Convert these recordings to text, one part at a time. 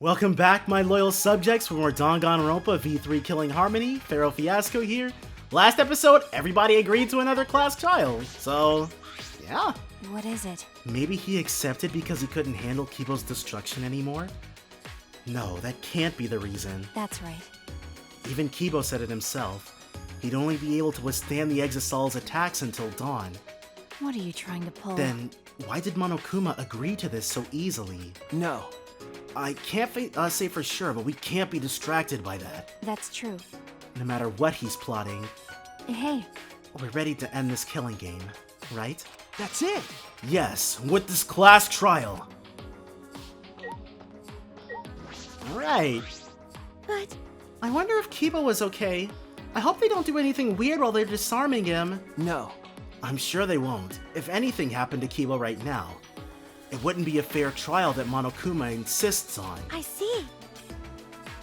Welcome back, my loyal subjects, for more Danganronpa V3 Killing Harmony. Pharaoh Fiasco here. Last episode, everybody agreed to another class trial, so yeah. What is it? Maybe he accepted because he couldn't handle Kibo's destruction anymore? No, that can't be the reason. That's right. Even Kibo said it himself. He'd only be able to withstand the Exosol's attacks until dawn. What are you trying to pull? Then, why did Monokuma agree to this so easily? No. I can't say for sure, but we can't be distracted by that. That's true. No matter what he's plotting, Hey. we're ready to end this killing game, right? That's it. Yes, with this class trial. Alright. But I wonder if Kibo was okay. I hope they don't do anything weird while they're disarming him. No. I'm sure they won't. If anything happened to Kibo right now, it wouldn't be a fair trial that Monokuma insists on. I see.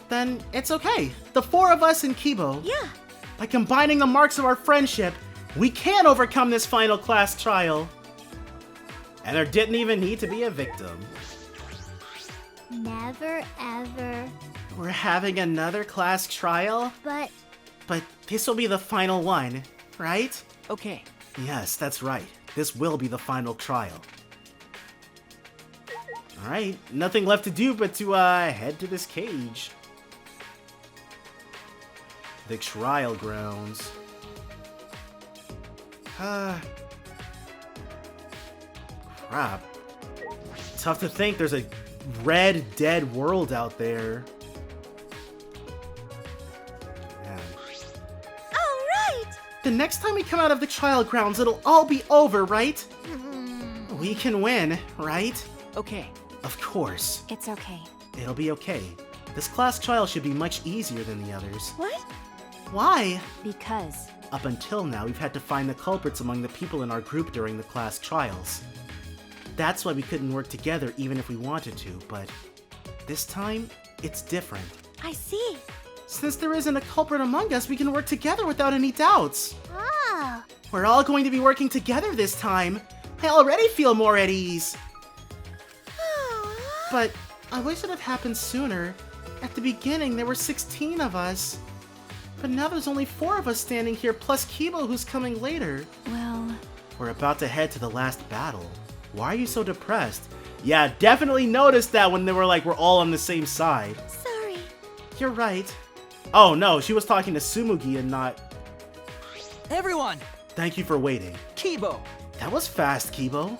Then it's okay. The four of us and Kibo, Yeah. by combining the marks of our friendship, we can overcome this final class trial. And there didn't even need to be a victim. Never ever. We're having another class trial? But But this will be the final one, right? Okay. Yes, that's right. This will be the final trial. Alright, nothing left to do but to head to this cage. The trial grounds. Crap. Tough to think there's a red, dead world out there. Man. all right. The next time we come out of the trial grounds, it'll all be over, right? Hmm. We can win, right? Okay. Of course. It's okay. It'll be okay. This class trial should be much easier than the others. What? Why? Because Up until now, we've had to find the culprits among the people in our group during the class trials. That's why we couldn't work together even if we wanted to, but this time, it's different. I see. Since there isn't a culprit among us, we can work together without any doubts. Oh. We're all going to be working together this time. I already feel more at ease. But I wish it had happened sooner. At the beginning, there were 16 of us. But now there's only 4 of us standing here, plus Kibo, who's coming later. well, We're about to head to the last battle. Why are you so depressed? Yeah, definitely noticed that when they were like, we're all on the same side. Sorry. You're right. Oh no, she was talking to Tsumugi and not... Everyone! Thank you for waiting. Kibo! That was fast, Kibo.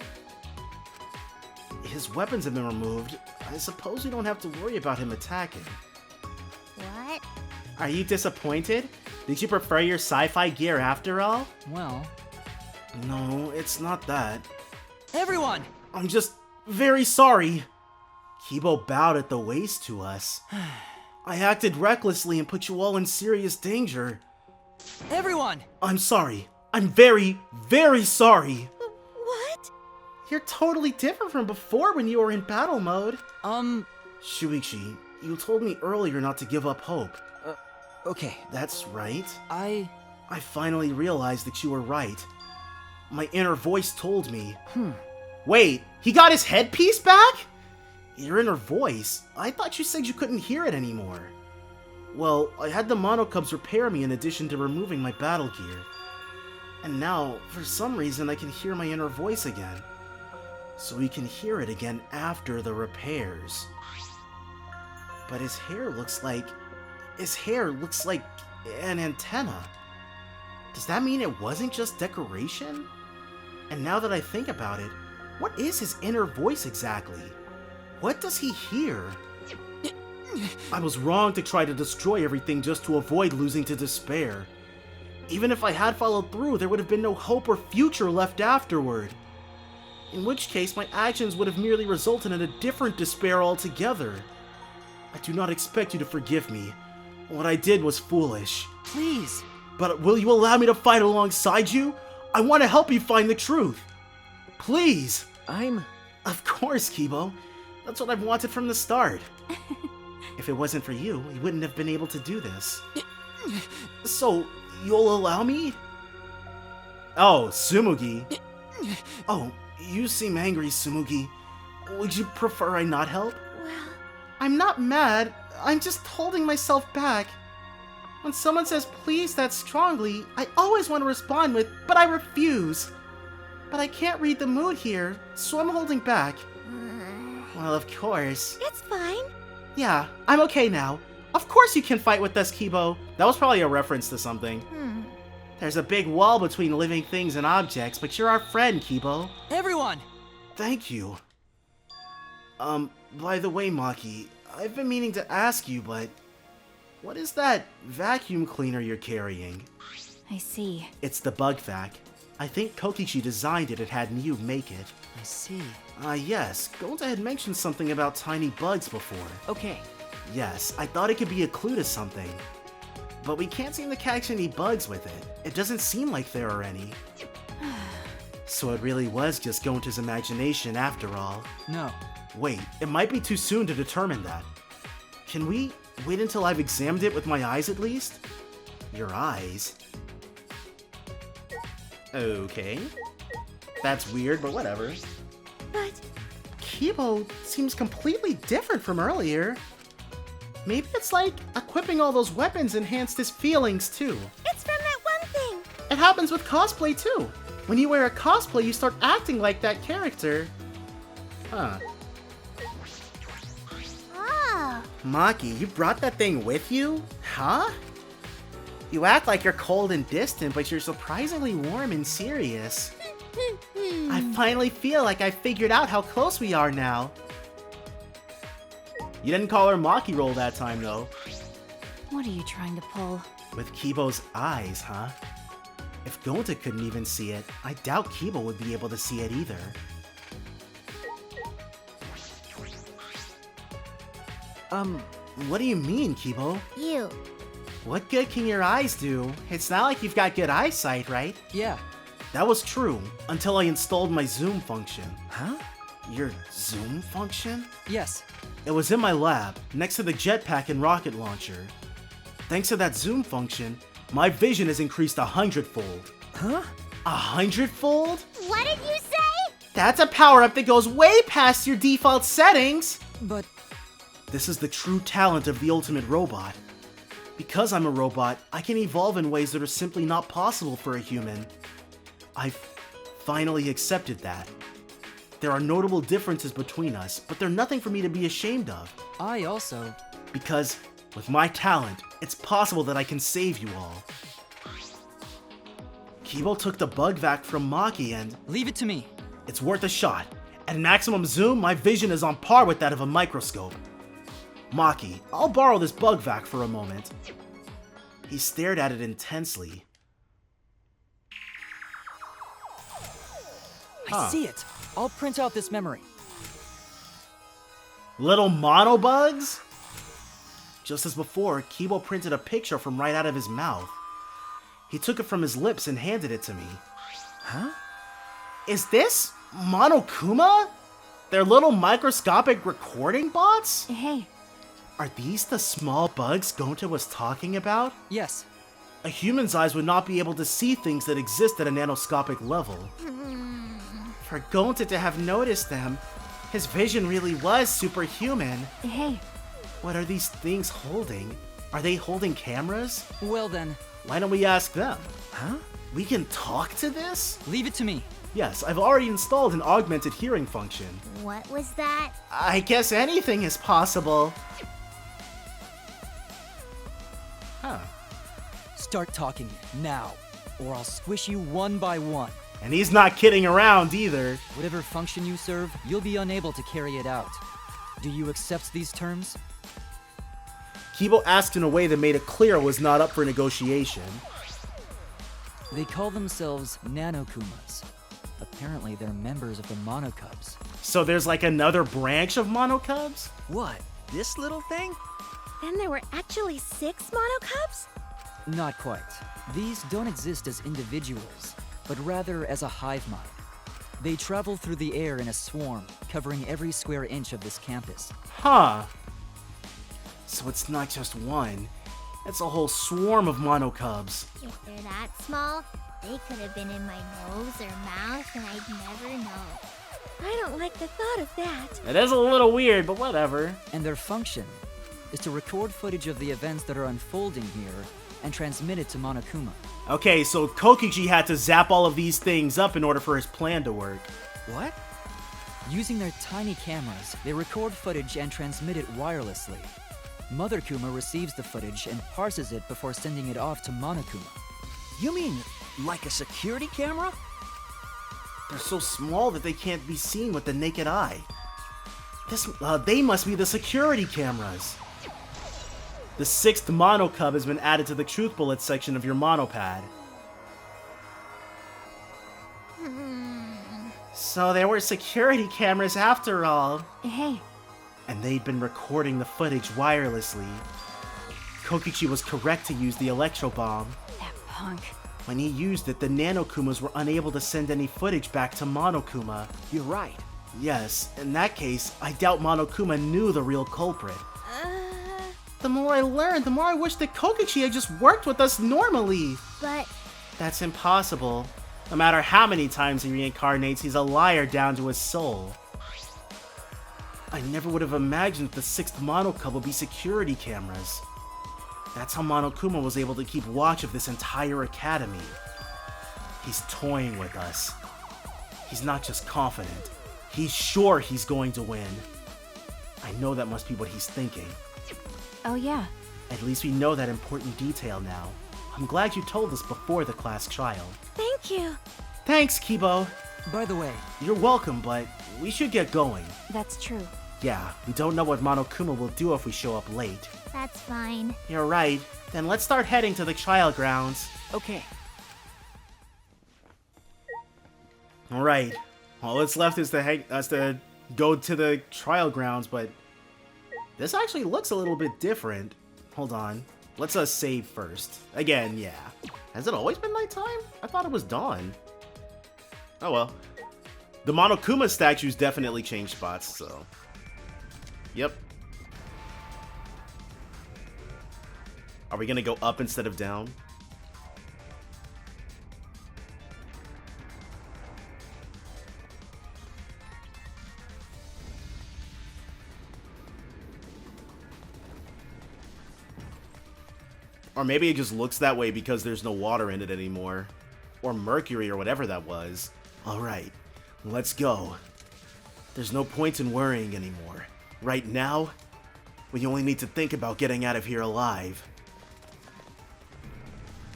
His weapons have been removed. I suppose we don't have to worry about him attacking. What? Are you disappointed? Did you prefer your sci-fi gear after all? Well... No, it's not that. Everyone! I'm just very sorry. Kibo bowed at the waist to us. I acted recklessly and put you all in serious danger. Everyone! I'm sorry. I'm very, very sorry. What? You're totally different from before when you were in battle mode. Shuichi, you told me earlier not to give up hope. Okay. That's right. I finally realized that you were right. My inner voice told me. Hmm. Wait, he got his headpiece back? Your inner voice? I thought you said you couldn't hear it anymore. Well, I had the Monocubs repair me in addition to removing my battle gear. And now, for some reason, I can hear my inner voice again. So we can hear it again after the repairs. But his hair looks like an antenna. Does that mean it wasn't just decoration? And now that I think about it, what is his inner voice exactly? What does he hear? I was wrong to try to destroy everything just to avoid losing to despair. Even if I had followed through, there would have been no hope or future left afterward. In which case, my actions would have merely resulted in a different despair altogether. I do not expect you to forgive me. What I did was foolish. please. But will you allow me to fight alongside you? I want to help you find the truth. Please. Of course, Kibo. That's what I've wanted from the start. If it wasn't for you, we wouldn't have been able to do this. So, you'll allow me? Oh, Tsumugi. Oh, you seem angry, Tsumugi. Would you prefer I not help? Well, I'm not mad, I'm just holding myself back. When someone says please that strongly, I always want to respond with, but I refuse. But I can't read the mood here, so I'm holding back. Well, of course. It's fine. Yeah, I'm okay now. Of course you can fight with us, Kibo. That was probably a reference to something. There's a big wall between living things and objects, but you're our friend, Kibo. Everyone! Thank you. By the way, Maki, I've been meaning to ask you, but what is that vacuum cleaner you're carrying? I see. It's the bug vac. I think Kokichi designed it and had Miu make it. I see. Yes, Gonta had mentioned something about tiny bugs before. Okay. Yes, I thought it could be a clue to something. But we can't seem to catch any bugs with it. It doesn't seem like there are any. So it really was just Gonta's imagination after all. No. Wait, it might be too soon to determine that. Can we wait until I've examined it with my eyes at least? Your eyes? Okay. That's weird, but whatever. But Kibo seems completely different from earlier. Maybe it's like equipping all those weapons enhanced his feelings too. it's from that one thing. It happens with cosplay too. When you wear a cosplay, you start acting like that character. Huh. Oh. Maki, you brought that thing with you? Huh? You act like you're cold and distant, but you're surprisingly warm and serious. I finally feel like I figured out how close we are now. You didn't call her Maki roll that time, though. What are you trying to pull? With Kibo's eyes, huh? If Gonta couldn't even see it, I doubt Kibo would be able to see it either. What do you mean, Kibo? You. What good can your eyes do? It's not like you've got good eyesight, right? Yeah. That was true, until I installed my zoom function. Huh? Your zoom function? Yes. It was in my lab, next to the jetpack and rocket launcher. Thanks to that zoom function, my vision has increased 100-fold. Huh? 100-fold? What did you say? That's a power-up that goes way past your default settings! But This is the true talent of the ultimate robot. Because I'm a robot, I can evolve in ways that are simply not possible for a human. I've finally accepted that. There are notable differences between us, but they're nothing for me to be ashamed of. I also... Because, with my talent, it's possible that I can save you all. Kibo took the bug vac from Maki and... Leave it to me. It's worth a shot. At maximum zoom, my vision is on par with that of a microscope. Maki, I'll borrow this bug vac for a moment. He stared at it intensely. I see it. I'll print out this memory. Little mono bugs? Just as before, Kibo printed a picture from right out of his mouth. He took it from his lips and handed it to me. Huh? Is this Monokuma? They're little microscopic recording bots? Hey, Are these the small bugs Gonta was talking about? Yes. A human's eyes would not be able to see things that exist at a nanoscopic level. For Gonta to have noticed them, his vision really was superhuman. hey, What are these things holding? Are they holding cameras? Well then, Why don't we ask them? huh? We can talk to this? Leave it to me. Yes, I've already installed an augmented hearing function. What was that? I guess anything is possible. Huh. Start talking now, or I'll squish you one by one. And he's not kidding around either. Whatever function you serve, you'll be unable to carry it out. Do you accept these terms? Kibo asked in a way that made it clear it was not up for negotiation. They call themselves Nanokumas. Apparently, they're members of the Monocubs. So there's like another branch of Monocubs? What? This little thing? Then there were actually 6 monocubs? Not quite. These don't exist as individuals, but rather as a hive mind. They travel through the air in a swarm, covering every square inch of this campus. Huh. So it's not just one. It's a whole swarm of Monocubs. If they're that small, they could have been in my nose or mouth and I'd never know. I don't like the thought of that. It is a little weird, but whatever. And their function is to record footage of the events that are unfolding here and transmit it to Monokuma. Okay, so Kokichi had to zap all of these things up in order for his plan to work. What? Using their tiny cameras, they record footage and transmit it wirelessly. Mother Kuma receives the footage and parses it before sending it off to Monokuma. You mean like a security camera? They're so small that they can't be seen with the naked eye. They must be the security cameras. The 6th Mono Cub has been added to the Truth Bullet section of your Monopad. So there were security cameras after all. Hey, And they'd been recording the footage wirelessly. Kokichi was correct to use the Electro Bomb. that punk. When he used it, the Nanokumas were unable to send any footage back to Monokuma. You're right. Yes, in that case, I doubt Monokuma knew the real culprit. The more I learned, the more I wish that Kokichi had just worked with us normally. But That's impossible. No matter how many times he reincarnates, he's a liar down to his soul. I never would have imagined that the 6th Monocub would be security cameras. That's how Monokuma was able to keep watch of this entire academy. He's toying with us. He's not just confident. He's sure he's going to win. I know that must be what he's thinking. Oh yeah, At least we know that important detail now. I'm glad you told us before the class trial. thank you. Thanks, Kibo. By the way, You're welcome, but we should get going. that's true. Yeah, we don't know what Monokuma will do if we show up late. That's fine. You're right. Then let's start heading to the trial grounds. Okay. Alright. All that's left is to go to the trial grounds, but this actually looks a little bit different. Hold on. Let's save first. Again, yeah. Has it always been nighttime? I thought it was dawn. Oh well. The Monokuma statues definitely changed spots, so. Yep. Are we gonna go up instead of down? Or maybe it just looks that way because there's no water in it anymore. Or mercury or whatever that was. Alright, let's go. There's no point in worrying anymore. Right now, we only need to think about getting out of here alive.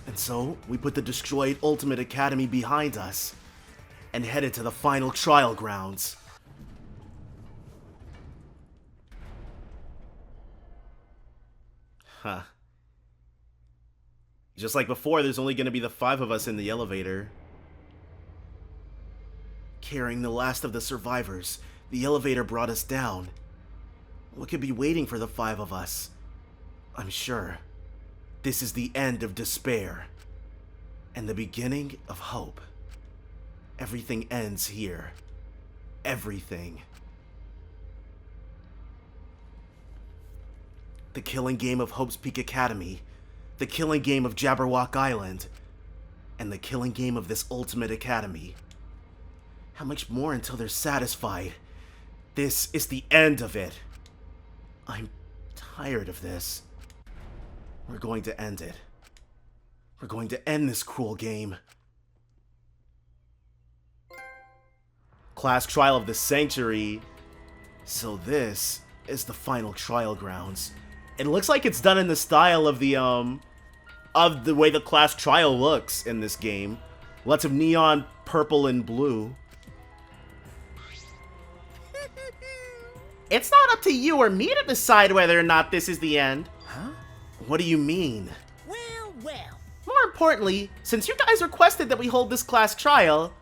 And so, we put the destroyed Ultimate Academy behind us and headed to the final trial grounds. Huh. Just like before, there's only going to be the 5 of us in the elevator. Carrying the last of the survivors, the elevator brought us down. What could be waiting for the 5 of us? I'm sure this is the end of despair and the beginning of hope. Everything ends here. Everything. The killing game of Hope's Peak Academy, the killing game of Jabberwock Island, and the killing game of this Ultimate Academy. How much more until they're satisfied? This is the end of it. I'm tired of this. We're going to end it. We're going to end this cruel game. Class trial of the Sanctuary. So this is the final trial grounds. It looks like it's done in the style of the way the class trial looks in this game. Lots of neon purple and blue. It's not up to you or me to decide whether or not this is the end. Huh? What do you mean? Well. More importantly, since you guys requested that we hold this class trial,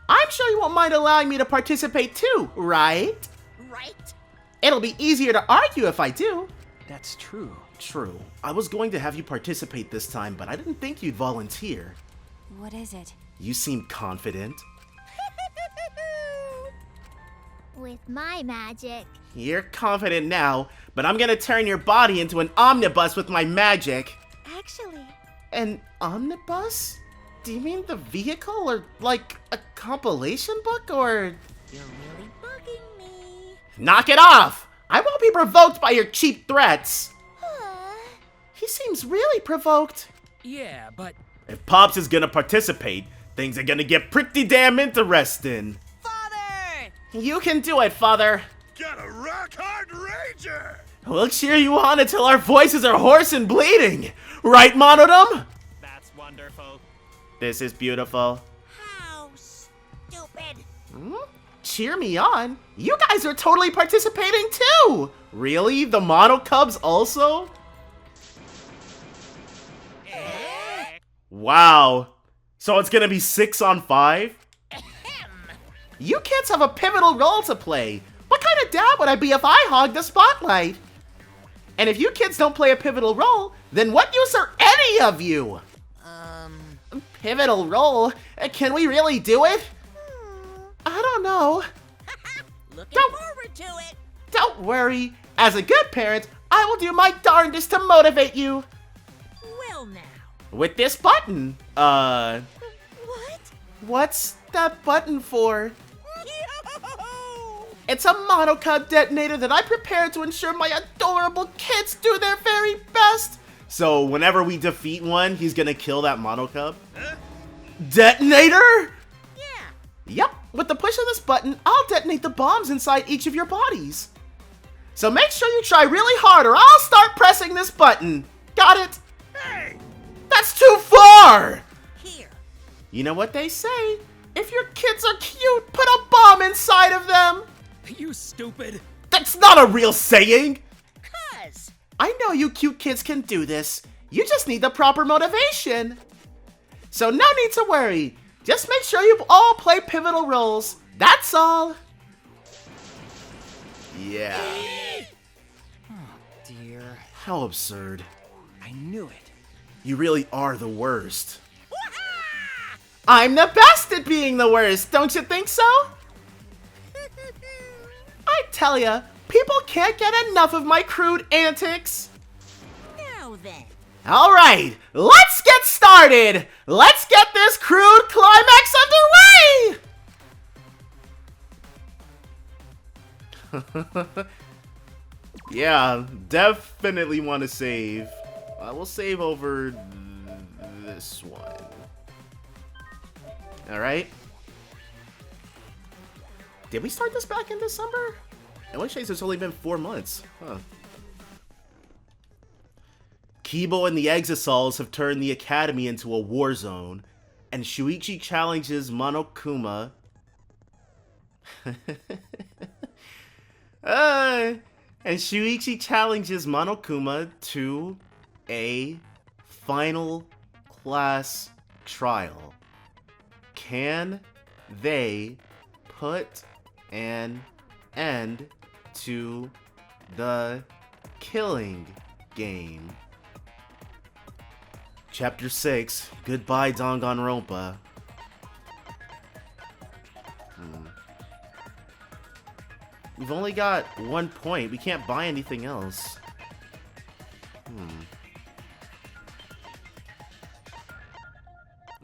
I'm sure you won't mind allowing me to participate too, right? Right? It'll be easier to argue if I do. That's true. True. I was going to have you participate this time, but I didn't think you'd volunteer. What is it? You seem confident. With my magic. You're confident now, but I'm gonna turn your body into an omnibus with my magic. Actually, An omnibus? Do you mean the vehicle, or like a compilation book, or... You're really bugging me. Knock it off! I won't be provoked by your cheap threats. He seems really provoked. Yeah, but If Pops is gonna participate, things are gonna get pretty damn interesting. Father! You can do it, Father. Got a rock-hard rager! We'll cheer you on until our voices are hoarse and bleeding. Right, Monodum? That's wonderful. This is beautiful. How stupid. Cheer me on? You guys are totally participating too! Really? The Mono Cubs also? Wow. So it's gonna be 6 on 5? You kids have a pivotal role to play. What kind of dad would I be if I hogged the spotlight? And if you kids don't play a pivotal role, then what use are any of you? Pivotal role? Can we really do it? I don't know. Looking Don't- forward to it. Don't worry. As a good parent, I will do my darndest to motivate you. Well now. With this button. What? What's that button for? Yo! It's a monocub detonator that I prepared to ensure my adorable kids do their very best. So whenever we defeat one, he's gonna kill that monocub. Detonator? Yeah. Yep, with the push of this button, I'll detonate the bombs inside each of your bodies. So make sure you try really hard or I'll start pressing this button. Got it? Hey! That's too far! Here. You know what they say? If your kids are cute, put a bomb inside of them! you stupid. That's not a real saying! Cuz. I know you cute kids can do this. You just need the proper motivation. So no need to worry. Just make sure you all play pivotal roles. That's all. Yeah. Dear. How absurd. I knew it. You really are the worst. I'm the best at being the worst, don't you think so? I tell ya, people can't get enough of my crude antics. Now then. Alright, let's get started! Let's get this crude climax underway! Yeah, definitely want to save. I will save over this one. Alright. Did we start this back in December? In which case it's only been 4 months. Huh. Kibo and the Exisals have turned the academy into a war zone, and Shuichi challenges Monokuma. And Shuichi challenges Monokuma to a final class trial. Can they put an end to the killing game? Chapter 6, Goodbye Danganronpa. We've only got 1 point. We can't buy anything else.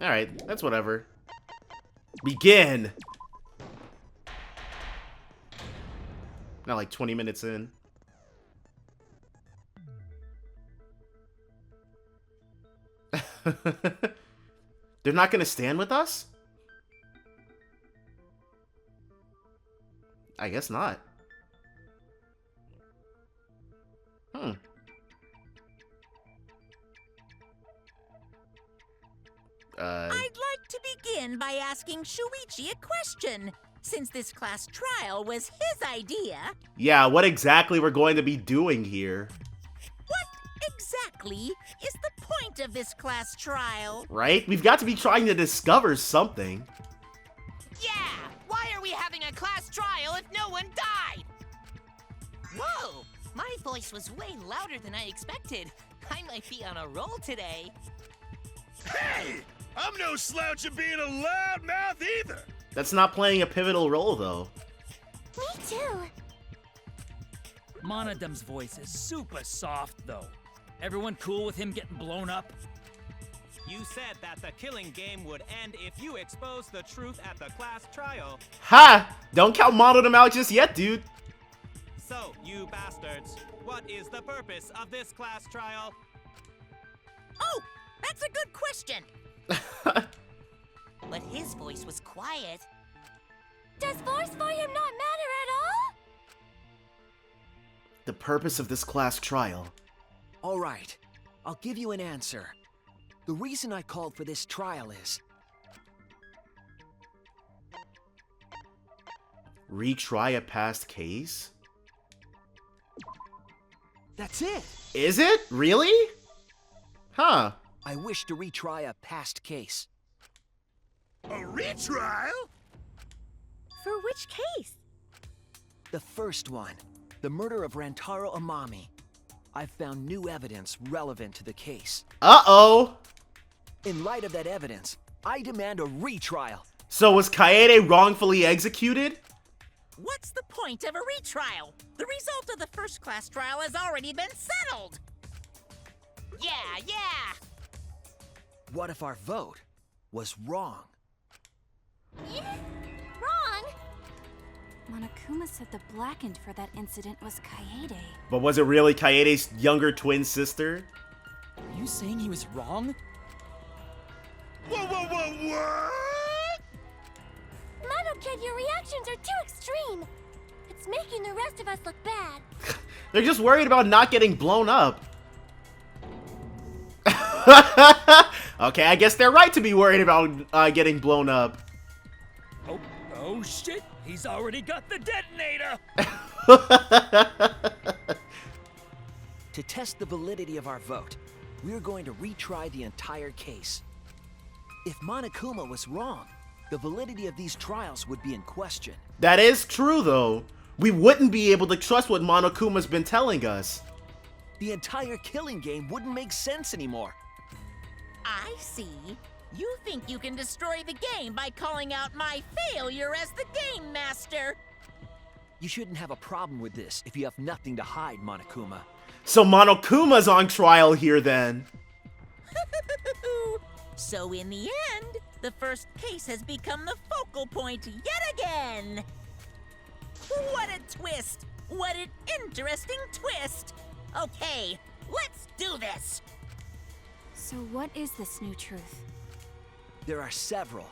Alright, that's whatever. Begin! Not like 20 minutes in. They're not gonna stand with us? I guess not. I'd like to begin by asking Shuichi a question, since this class trial was his idea. Yeah, what exactly we're going to be doing here? What exactly is the point of this class trial? Right? We've got to be trying to discover something. Yeah! Why are we having a class trial if no one died? Whoa! My voice was way louder than I expected. I might be on a roll today. Hey! I'm no slouch at being a loudmouth either! That's not playing a pivotal role, though. Me too. Monodum's voice is super soft, though. Everyone cool with him getting blown up? You said that the killing game would end if you exposed the truth at the class trial. Ha! Don't count them out just yet, dude. So, you bastards, what is the purpose of this class trial? Oh, that's a good question. But his voice was quiet. Does force for him not matter at all? The purpose of this class trial. All right, I'll give you an answer. The reason I called for this trial is... Retry a past case? That's it! Is it? Really? Huh. I wish to retry a past case. A retrial? For which case? The first one, the murder of Rantaro Amami. I've found new evidence relevant to the case. Uh-oh. In light of that evidence, I demand a retrial. So was Kaede wrongfully executed? What's the point of a retrial? The result of the first class trial has already been settled. Yeah. What if our vote was wrong? Wrong. Monokuma said the blackened for that incident was Kaede. But was it really Kaede's younger twin sister? Are you saying he was wrong? What? Mono-Kid, your reactions are too extreme. It's making the rest of us look bad. They're just worried about not getting blown up. Okay, I guess they're right to be worried about getting blown up. Oh shit! He's already got the detonator! To test the validity of our vote, we're going to retry the entire case. If Monokuma was wrong, the validity of these trials would be in question. That is true, though. We wouldn't be able to trust what Monokuma's been telling us. The entire killing game wouldn't make sense anymore. I see. You think you can destroy the game by calling out my failure as the game master. You shouldn't have a problem with this if you have nothing to hide, Monokuma. So Monokuma's on trial here, then. So in the end, the first case has become the focal point yet again. What a twist! What an interesting twist! Okay, let's do this! So what is this new truth? There are several.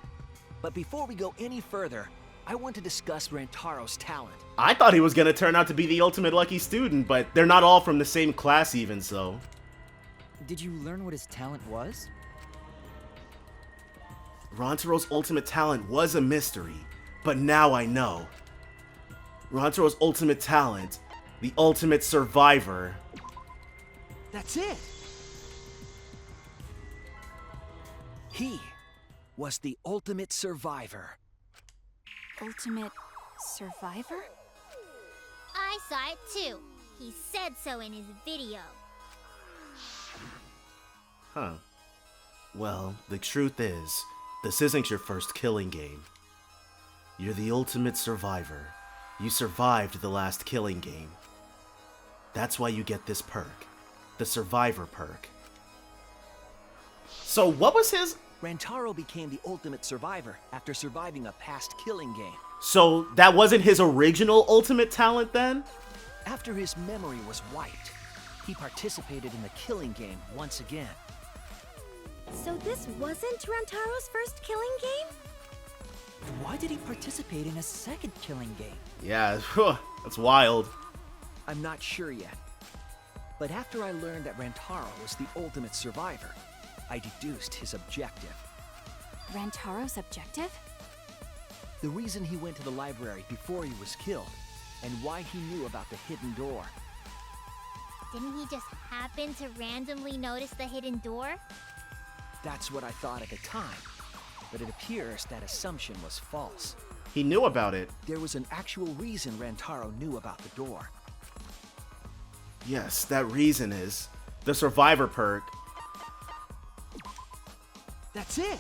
But before we go any further, I want to discuss Rantaro's talent. I thought he was gonna turn out to be the ultimate lucky student, but they're not all from the same class even, so. Did you learn what his talent was? Rantaro's ultimate talent was a mystery, but now I know. Rantaro's ultimate talent, the ultimate survivor. That's it! He was the ultimate survivor. Ultimate survivor? I saw it too. He said so in his video. Huh. Well, the truth is, this isn't your first killing game. You're the ultimate survivor. You survived the last killing game. That's why you get this perk, the survivor perk. So what was his... Rantaro became the ultimate survivor after surviving a past killing game. So that wasn't his original ultimate talent then? After his memory was wiped, he participated in the killing game once again. So this wasn't Rantaro's first killing game? Why did he participate in a second killing game? Yeah, that's wild. I'm not sure yet. But after I learned that Rantaro was the ultimate survivor, I deduced his objective. Rantaro's objective? The reason he went to the library before he was killed, and why he knew about the hidden door. Didn't he just happen to randomly notice the hidden door? That's what I thought at the time, but it appears that assumption was false. He knew about it. There was an actual reason Rantaro knew about the door. Yes, that reason is the survivor perk. That's it!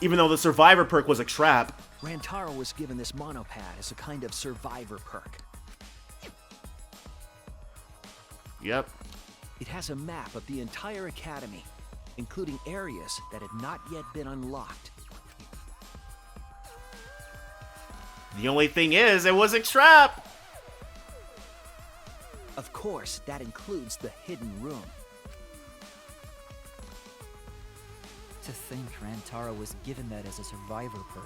Even though the survivor perk was a trap. Rantaro was given this monopad as a kind of survivor perk. Yep. It has a map of the entire academy. including areas that had not yet been unlocked. The only thing is, it was a trap! Of course, that includes the hidden room. To think Rantaro was given that as a survivor perk.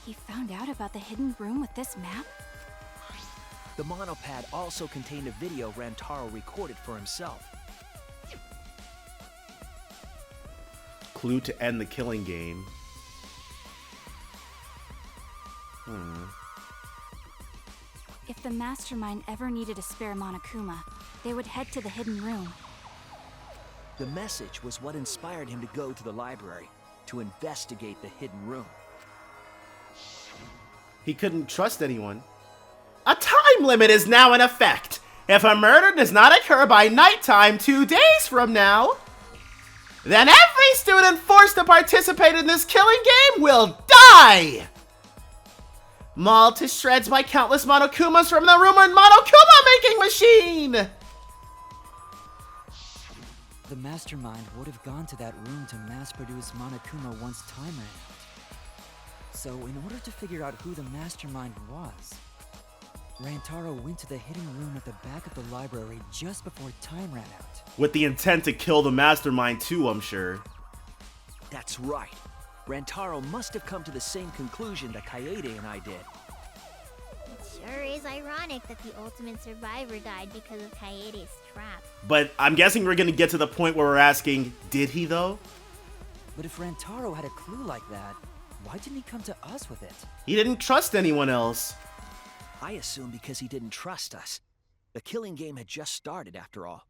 He found out about the hidden room with this map? The monopad also contained a video Rantaro recorded for himself. Clue to end the killing game. If the mastermind ever needed a spare Monokuma, they would head to the hidden room. The message was what inspired him to go to the library to investigate the hidden room. He couldn't trust anyone. A time limit is now in effect. If a murder does not occur by nighttime 2 days from now, then every student forced to participate in this killing game will die! Mauled to shreds by countless Monokumas from the rumored Monokuma making machine! The mastermind would have gone to that room to mass-produce Monokuma once time ran out. So, in order to figure out who the mastermind was, Rantaro went to the hidden room at the back of the library just before time ran out. With the intent to kill the mastermind too, I'm sure. That's right. Rantaro must have come to the same conclusion that Kaede and I did. It sure is ironic that the ultimate survivor died because of Kaede's trap. But I'm guessing we're gonna get to the point where we're asking, did he though? But if Rantaro had a clue like that, why didn't he come to us with it? He didn't trust anyone else. I assume because he didn't trust us. The killing game had just started, after all.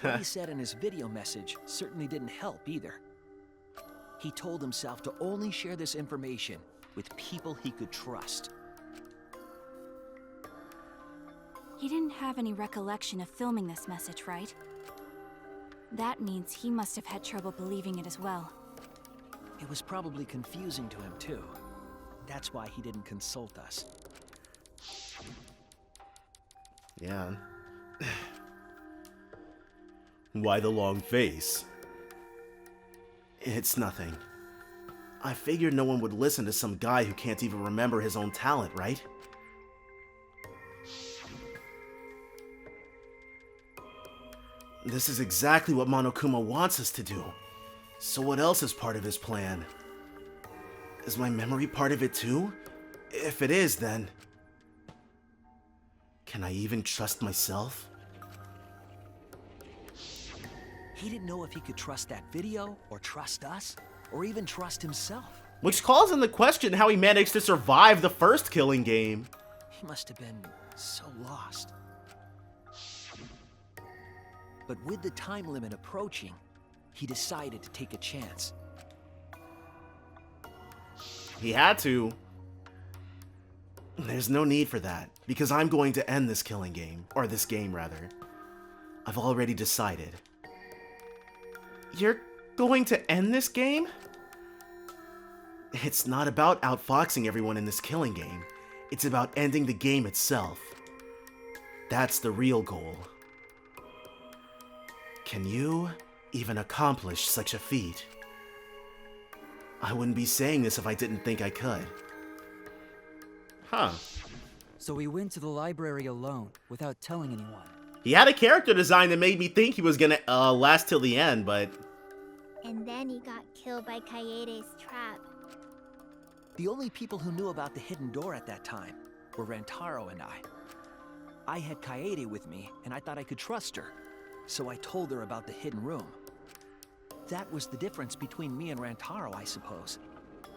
What he said in his video message certainly didn't help either. He told himself to only share this information with people he could trust. He didn't have any recollection of filming this message, right? That means he must have had trouble believing it as well. It was probably confusing to him, too. That's why he didn't consult us. Yeah. Why the long face? It's nothing. I figured no one would listen to some guy who can't even remember his own talent, right? This is exactly what Monokuma wants us to do. So what else is part of his plan? Is my memory part of it too? If it is, then... can I even trust myself? He didn't know if he could trust that video, or trust us, or even trust himself. Which calls into question how he managed to survive the first killing game. He must have been so lost. But with the time limit approaching, he decided to take a chance. He had to. There's no need for that, because I'm going to end this killing game, or this game rather. I've already decided. You're going to end this game? It's not about outfoxing everyone in this killing game. It's about ending the game itself. That's the real goal. Can you even accomplish such a feat? I wouldn't be saying this if I didn't think I could. Huh. So he went to the library alone, without telling anyone. He had a character design that made me think he was gonna last till the end, but... And then he got killed by Kaede's trap. The only people who knew about the hidden door at that time were Rantaro and I. I had Kaede with me, and I thought I could trust her, so I told her about the hidden room. That was the difference between me and Rantaro, I suppose.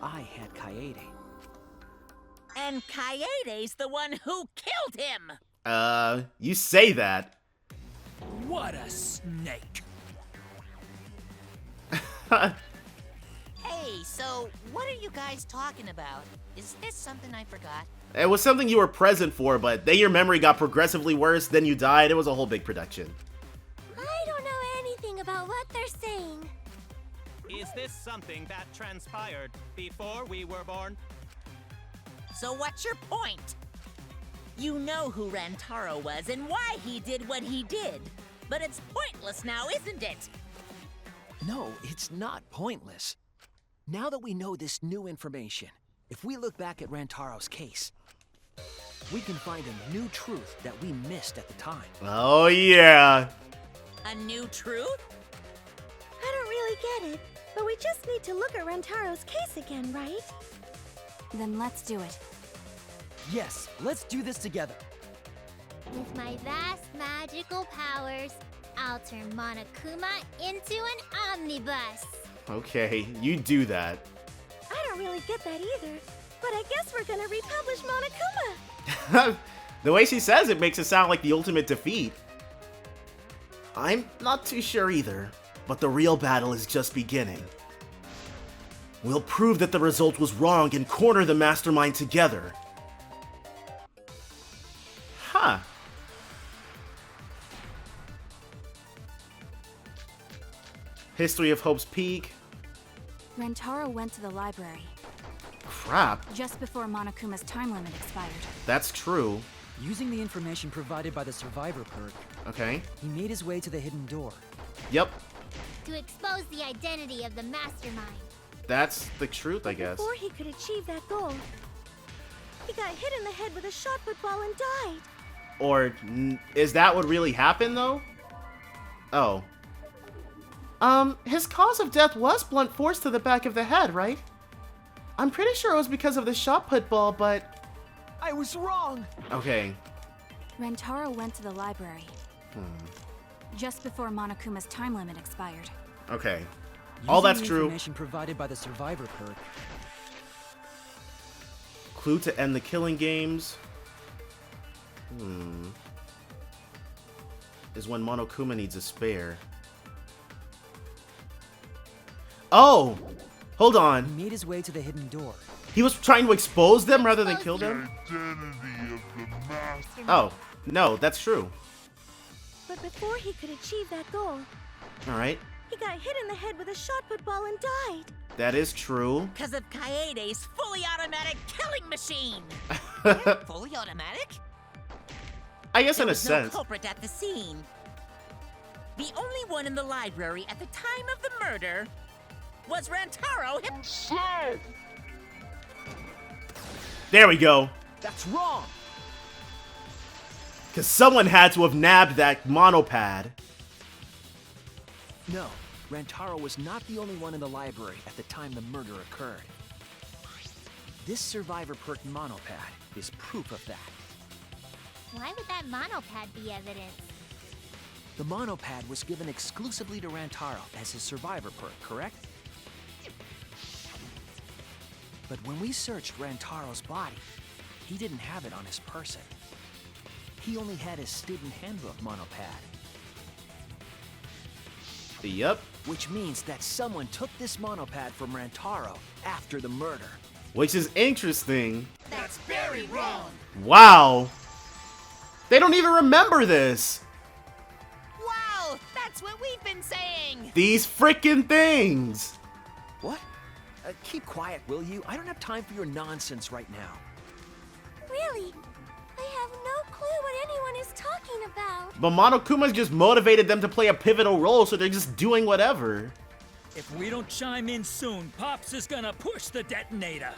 I had Kaede. And Kaede's the one who killed him! You say that. What a snake! Hey, so what are you guys talking about? Is this something I forgot? It was something you were present for, but then your memory got progressively worse, then you died. It was a whole big production. I don't know anything about what they're saying. Is this something that transpired before we were born? So what's your point? You know who Rantaro was and why he did what he did. But it's pointless now, isn't it? No, it's not pointless. Now that we know this new information, if we look back at Rantaro's case, we can find a new truth that we missed at the time. Oh, yeah. A new truth? I don't really get it, but we just need to look at Rantaro's case again, right? Then let's do it. Yes, let's do this together. With my vast magical powers, I'll turn Monokuma into an omnibus. Okay, you do that. I don't really get that either, but I guess we're gonna republish Monokuma. The way she says it makes it sound like the ultimate defeat. I'm not too sure either, but the real battle is just beginning. We'll prove that the result was wrong and corner the mastermind together. Huh. History of Hope's Peak. Rentaro went to the library Crap, just before Monokuma's time limit expired. that's true. Using the information provided by the survivor perk, Okay. he made his way to the hidden door. Yep, To expose the identity of the mastermind. that's the truth, I guess. Before he could achieve that goal, he got hit in the head with a shot put ball and died. Or is that what really happened, though? Oh. His cause of death was blunt force to the back of the head, right? I'm pretty sure it was because of the shot put ball, but... I was wrong! Okay. Rentaro went to the library just before Monokuma's time limit expired. Okay. All that's Using the true. information provided by the survivor perk, Clue to end the killing games. Is when Monokuma needs a spare. Oh! Hold he on. made his way to the hidden door. He was trying to expose them rather than kill them? Oh, no, that's true. But before he could achieve that goal, Alright. he got hit in the head with a shot put ball and died. That is true. Because of Kaede's fully automatic killing machine. Fully automatic? I guess There in a was no sense. culprit at the scene. The only one in the library at the time of the murder was Rantaro himself. There we go. That's wrong! Because someone had to have nabbed that monopad. No, Rantaro was not the only one in the library at the time the murder occurred. This survivor perk monopad is proof of that. Why would that monopad be evidence? The monopad was given exclusively to Rantaro as his survivor perk, correct? But when we searched Rantaro's body, he didn't have it on his person. He only had his student handbook monopad, Yep. which means that someone took this monopad from Rantaro after the murder. Which is interesting. That's very wrong. Wow. They don't even remember this. Wow, that's what we've been saying. These freaking things. What? Keep quiet, will you? I don't have time for your nonsense right now. Really? I have no clue what anyone is talking about. But Monokuma's just motivated them to play a pivotal role, so they're just doing whatever. If we don't chime in soon, Pops is gonna push the detonator.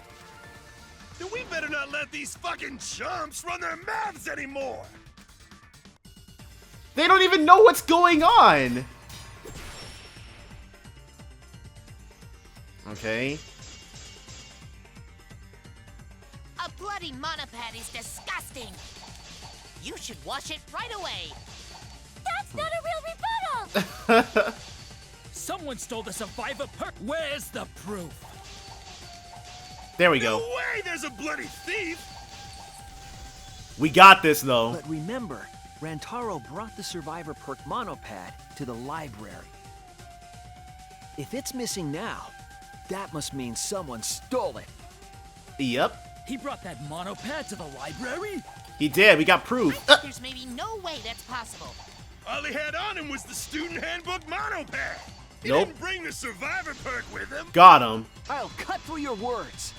Then we better not let these fucking chumps run their mouths anymore. They don't even know what's going on. Okay. A bloody monopad is disgusting. You should wash it right away. That's not a real rebuttal! Someone stole the survivor perk. Where's the proof? There we No go. way there's a bloody thief. We got this, though. But remember, Rantaro brought the survivor perk monopad to the library. If it's missing now, that must mean someone stole it. Yep. He brought that monopad to the library? He did. We got proof. There's maybe no way that's possible. All he had on him was the student handbook monopad. He Nope. didn't bring the survivor perk with him. Got him. I'll cut through your words.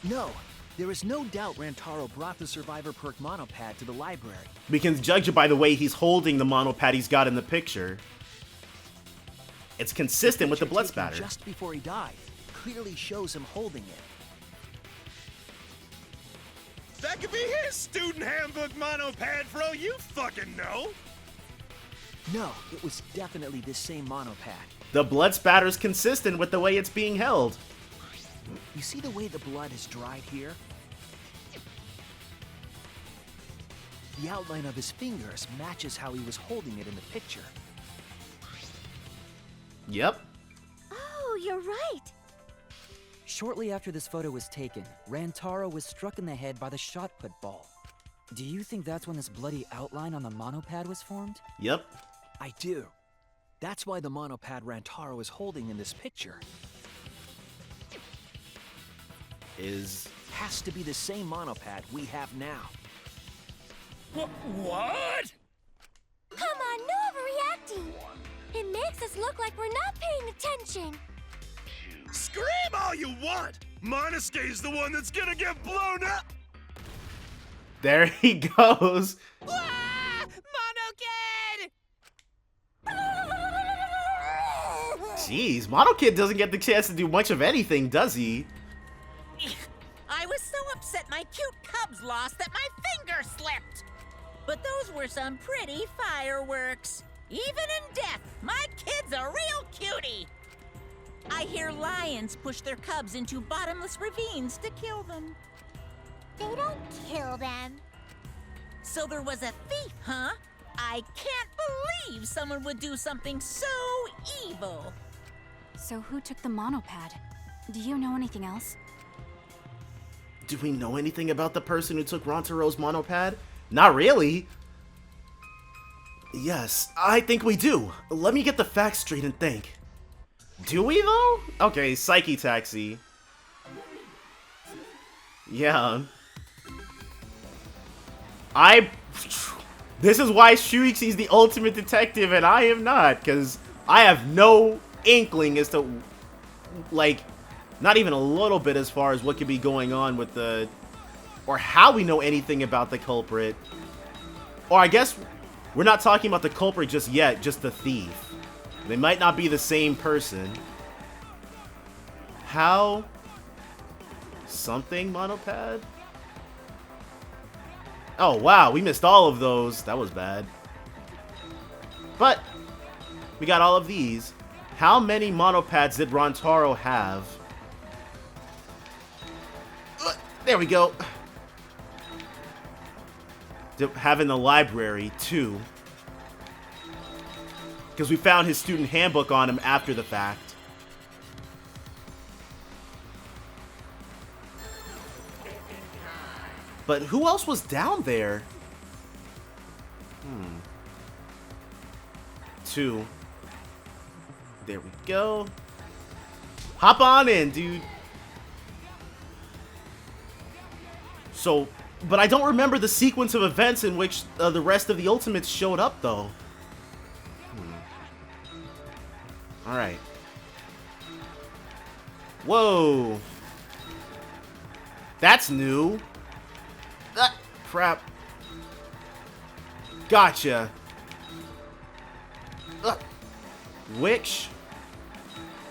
No, There is no doubt Rantaro brought the Survivor Perk monopad to the library. We can judge it by the way he's holding the monopad he's got in the picture. It's consistent with the blood Taken spatter. just before he died clearly shows him holding it. That could be his student handbook monopad for all you fucking know. No, it was definitely this same monopad. The blood spatter is consistent with the way it's being held. You see the way the blood is dried here? The outline of his fingers matches how he was holding it in the picture. Yep. Oh, you're right. Shortly after this photo was taken, Rantaro was struck in the head by the shot put ball. Do you think that's when this bloody outline on the monopad was formed? Yep. I do. That's why the monopad Rantaro is holding in this picture has to be the same monopad we have now. What? Come on, no overreacting. It makes us look like we're not paying attention. Scream all you want! Monosuke's the one that's gonna get blown up! There he goes. Ah! Monokid! Jeez, Mono Kid doesn't get the chance to do much of anything, does he? I was so upset my cute cubs lost that my finger slipped. But those were some pretty fireworks. Even in death, my kid's a real cutie. I hear lions push their cubs into bottomless ravines to kill them. They don't kill them. So there was a thief, huh? I can't believe someone would do something so evil. So who took the monopad? Do you know anything else? Do we know anything about the person who took Rantaro's monopad? Not really. Yes, I think we do. Let me get the facts straight and think. Do we though? Okay, Psyche Taxi. Yeah. This is why Shuichi's the ultimate detective and I am not, because I have no inkling as to, like, not even a little bit as far as what could be going on with the, or how we know anything about the culprit. Or I guess we're not talking about the culprit just yet, just the thief. They might not be the same person. How? Something monopad? Oh wow, we missed all of those. That was bad. But we got all of these. How many monopads did Rantaro have? There we go. Have in the library, 2. Because we found his student handbook on him after the fact. But who else was down there? 2. There we go. Hop on in, dude. So, but I don't remember the sequence of events in which the rest of the Ultimates showed up, though. Alright. Whoa. That's new. Ah, crap. Gotcha. Which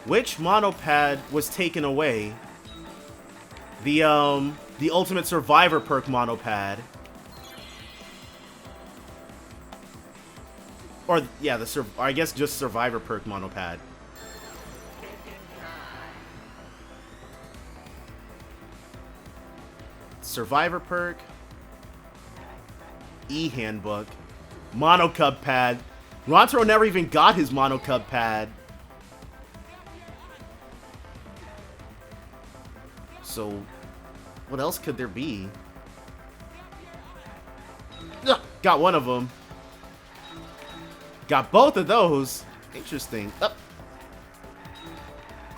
monopad was taken away? The Ultimate Survivor perk monopad. Or, yeah, I guess just Survivor perk monopad. Survivor perk. E-handbook. Monocub pad. Rantaro never even got his Monocub pad. So, what else could there be? Ugh, got one of them. Got both of those. Interesting.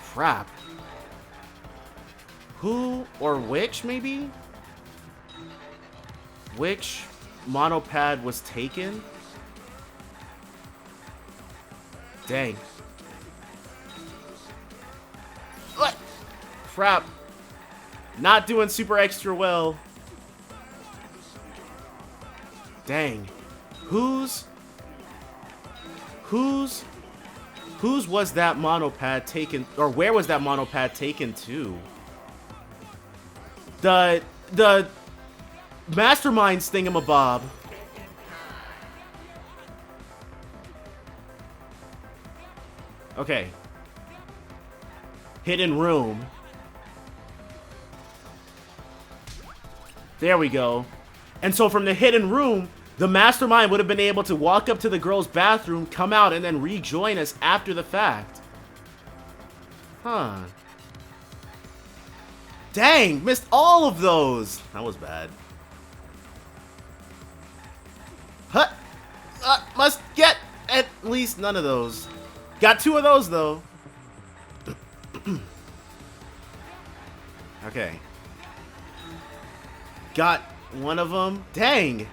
Crap. Who or which, maybe? Which monopad was taken? Dang. What? Crap. Not doing super extra well. Dang. Whose was that monopad taken, or where was that monopad taken to? The Mastermind's thingamabob. Okay. Hidden room. There we go. And so from the hidden room, the Mastermind would have been able to walk up to the girl's bathroom, come out, and then rejoin us after the fact. Huh. Dang, missed all of those. That was bad. Huh. Must get at least none of those. Got 2 of those, though. Okay. Got 1 of them. Dang.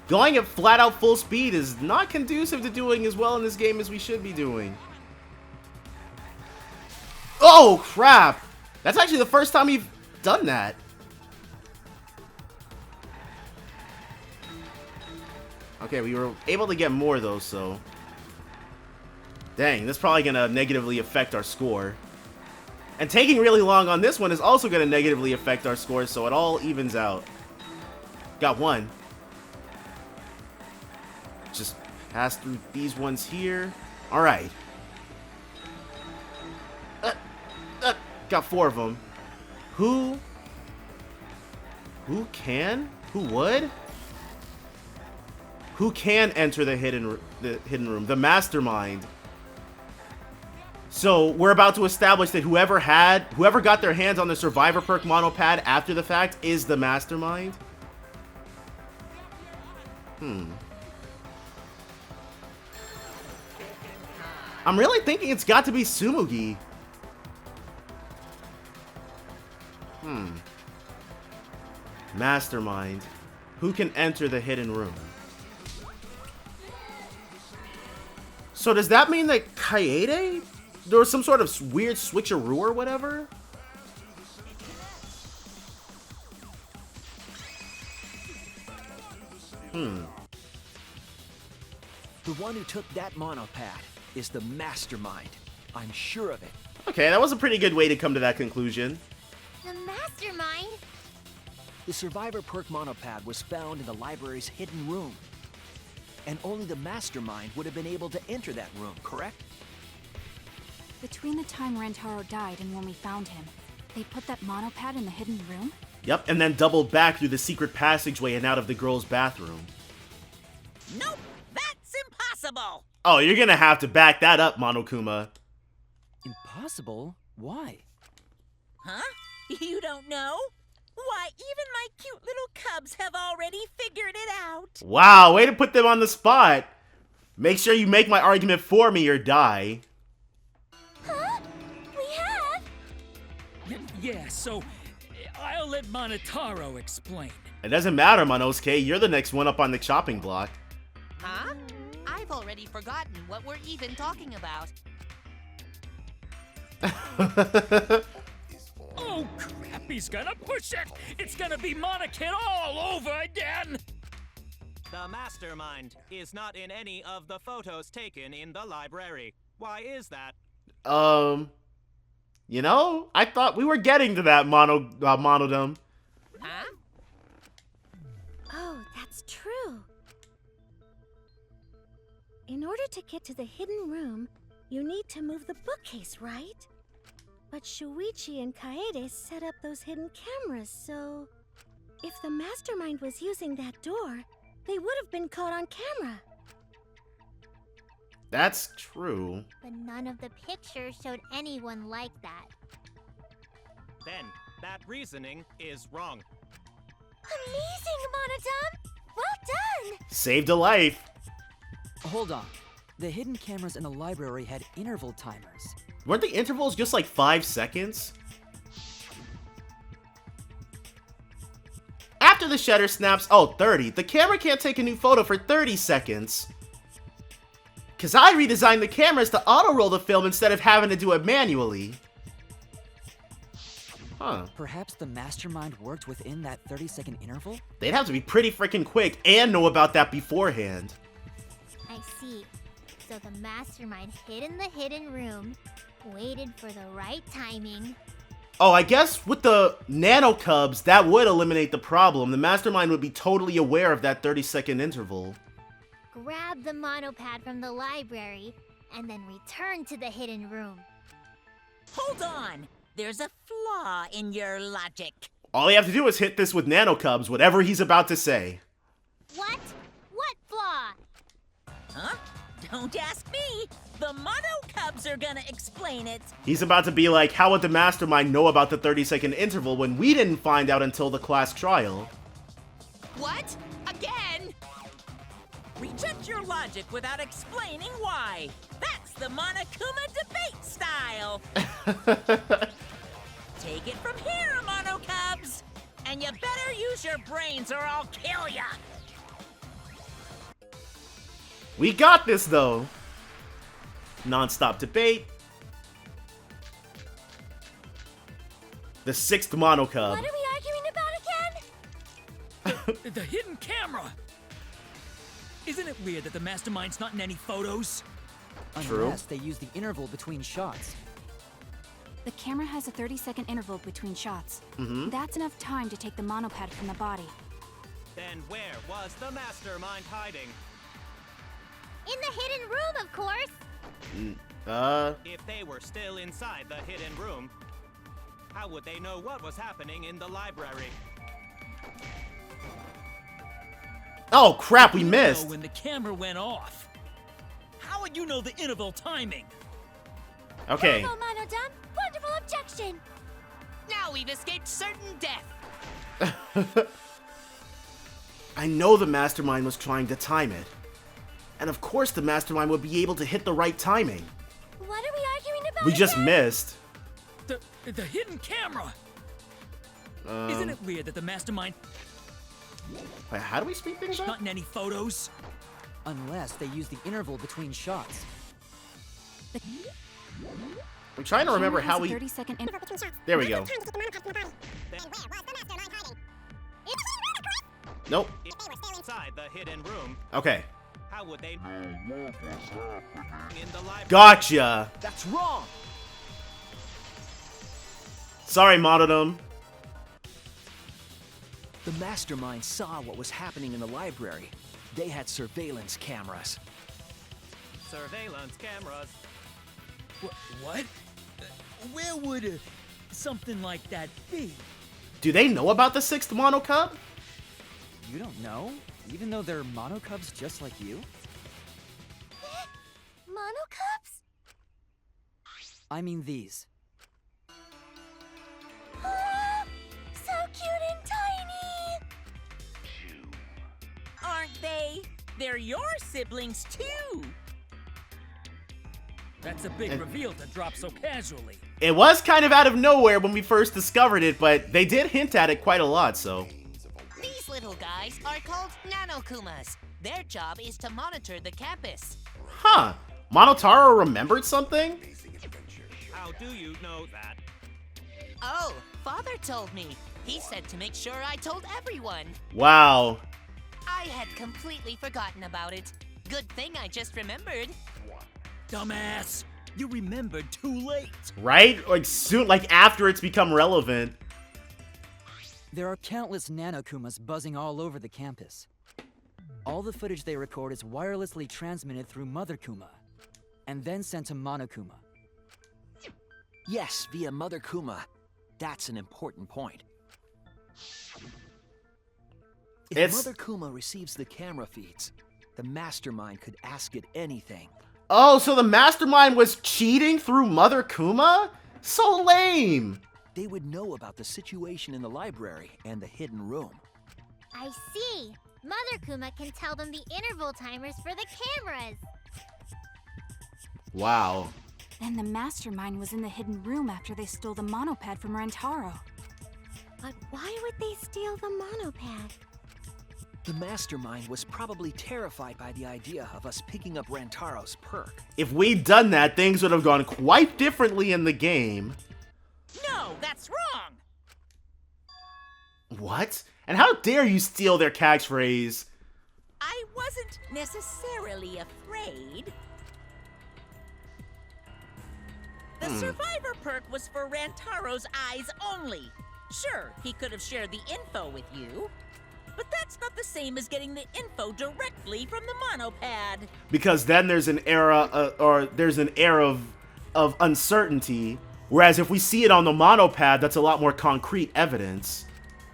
Going at flat out full speed is not conducive to doing as well in this game as we should be doing. Oh, crap. That's actually the first time we've done that. Okay, we were able to get more, though, so... Dang, that's probably going to negatively affect our score. And taking really long on this one is also going to negatively affect our score, so it all evens out. Got 1. Just pass through these ones here. Alright. Got 4 of them. Who can? Who would? Who can enter the hidden room? The Mastermind. So we're about to establish that whoever got their hands on the Survivor perk monopad after the fact is the Mastermind. I'm really thinking it's got to be Tsumugi. Mastermind. Who can enter the hidden room? So does that mean that Kaede? There was some sort of weird switcheroo or whatever? The one who took that monopad is the Mastermind. I'm sure of it. Okay, that was a pretty good way to come to that conclusion. The Mastermind? The Survivor perk monopad was found in the library's hidden room. And only the Mastermind would have been able to enter that room, correct? Between the time Rantaro died and when we found him, they put that monopad in the hidden room? Yep, and then doubled back through the secret passageway and out of the girl's bathroom. Nope, that's impossible. Oh, you're gonna have to back that up, Monokuma. Impossible? Why? Huh? You don't know? Why, even my cute little cubs have already figured it out. Wow, way to put them on the spot. Make sure you make my argument for me or die. Huh? We have? Yeah, so I'll let Monotaro explain. It doesn't matter, Monosuke. You're the next one up on the chopping block. Huh? I've already forgotten what we're even talking about. Oh crap, he's gonna push it! It's gonna be Monokid all over again! The Mastermind is not in any of the photos taken in the library. Why is that? You know, I thought we were getting to that monodum. Huh? Oh, that's true. In order to get to the hidden room, you need to move the bookcase, right? But Shuichi and Kaede set up those hidden cameras, so... If the Mastermind was using that door, they would have been caught on camera. That's true. But none of the pictures showed anyone like that. Then, that reasoning is wrong. Amazing, Monodum! Well done! Saved a life. Hold on. The hidden cameras in the library had interval timers. Weren't the intervals just like 5 seconds? After the shutter snaps, oh, 30. The camera can't take a new photo for 30 seconds. Because I redesigned the cameras to auto-roll the film instead of having to do it manually. Huh. Huh. Perhaps the mastermind worked within that 30-second interval? They'd have to be pretty freaking quick and know about that beforehand. I see. So the mastermind hid in the hidden room, waited for the right timing. Oh, I guess with the nano cubs, that would eliminate the problem. The mastermind would be totally aware of that 30-second interval. Grab the monopad from the library, and then return to the hidden room. Hold on! There's a flaw in your logic. All you have to do is hit this with nano cubs, whatever he's about to say. What? What flaw? Huh? Don't ask me! The Mono Cubs are gonna explain it! He's about to be like, how would the mastermind know about the 30-second interval when we didn't find out until the class trial? What? Again? Reject your logic without explaining why! That's the Monokuma debate style! Take it from here, Mono Cubs! And you better use your brains or I'll kill ya! We got this, though. Non-stop debate. The 6th Mono Cub. What are we arguing about again? The hidden camera! Isn't it weird that the mastermind's not in any photos? True. Unless they use the interval between shots. The camera has a 30-second interval between shots. Mm-hmm. That's enough time to take the monopad from the body. Then where was the mastermind hiding? In the hidden room, of course! If they were still inside the hidden room, how would they know what was happening in the library? Oh crap, we You missed. know when the camera went off. How would you know the interval timing? Okay. Bravo, Monodam! Wonderful objection! Now we've escaped certain death. I know the mastermind was trying to time it. And of course the mastermind would be able to hit the right timing. What are we arguing about We just again? missed. The hidden camera! Isn't it weird that the mastermind Wait, how do we speed things up? not in any photos? Unless they use the interval between shots. I'm trying to remember how we... 30-second interval. There we go. Nope. Inside the hidden room, Okay. how would they know what was happening in the library? Gotcha. That's wrong! Sorry, Monodum. The mastermind saw what was happening in the library. They had surveillance cameras. Surveillance cameras. What? Where would something like that be? Do they know about the 6th Mono Cub? You don't know? Even though they're mono cubs just like you? Monocubs? I mean these. So cute and tiny! Aren't they? They're your siblings too! That's a big reveal to drop so casually. It was kind of out of nowhere when we first discovered it, but they did hint at it quite a lot, so... These little guys are called Nanokumas. Their job is to monitor the campus. Huh. Monotaro remembered something? How do you know that? Oh, Father told me. He said to make sure I told everyone. Wow. I had completely forgotten about it. Good thing I just remembered. Dumbass! You remembered too late! Right? Like soon, like after it's become relevant. There are countless nanokumas buzzing all over the campus. All the footage they record is wirelessly transmitted through Mother Kuma, and then sent to Monokuma. Yes, via Mother Kuma. That's an important point. If It's- Mother Kuma receives the camera feeds, the mastermind could ask it anything. Oh, so the mastermind was cheating through Mother Kuma? So lame. They would know about the situation in the library and the hidden room. I see. Mother Kuma can tell them the interval timers for the cameras. Wow. Then the mastermind was in the hidden room after they stole the monopad from Rentaro. But why would they steal the monopad? The mastermind was probably terrified by the idea of us picking up Rantaro's perk. If we'd done that, things would have gone quite differently in the game. No, that's wrong! What? And how dare you steal their catchphrase? I wasn't necessarily afraid. The survivor perk was for Rantaro's eyes only. Sure, he could have shared the info with you, but that's not the same as getting the info directly from the monopad. Because then there's an era, there's an air of uncertainty. Whereas if we see it on the monopad, that's a lot more concrete evidence.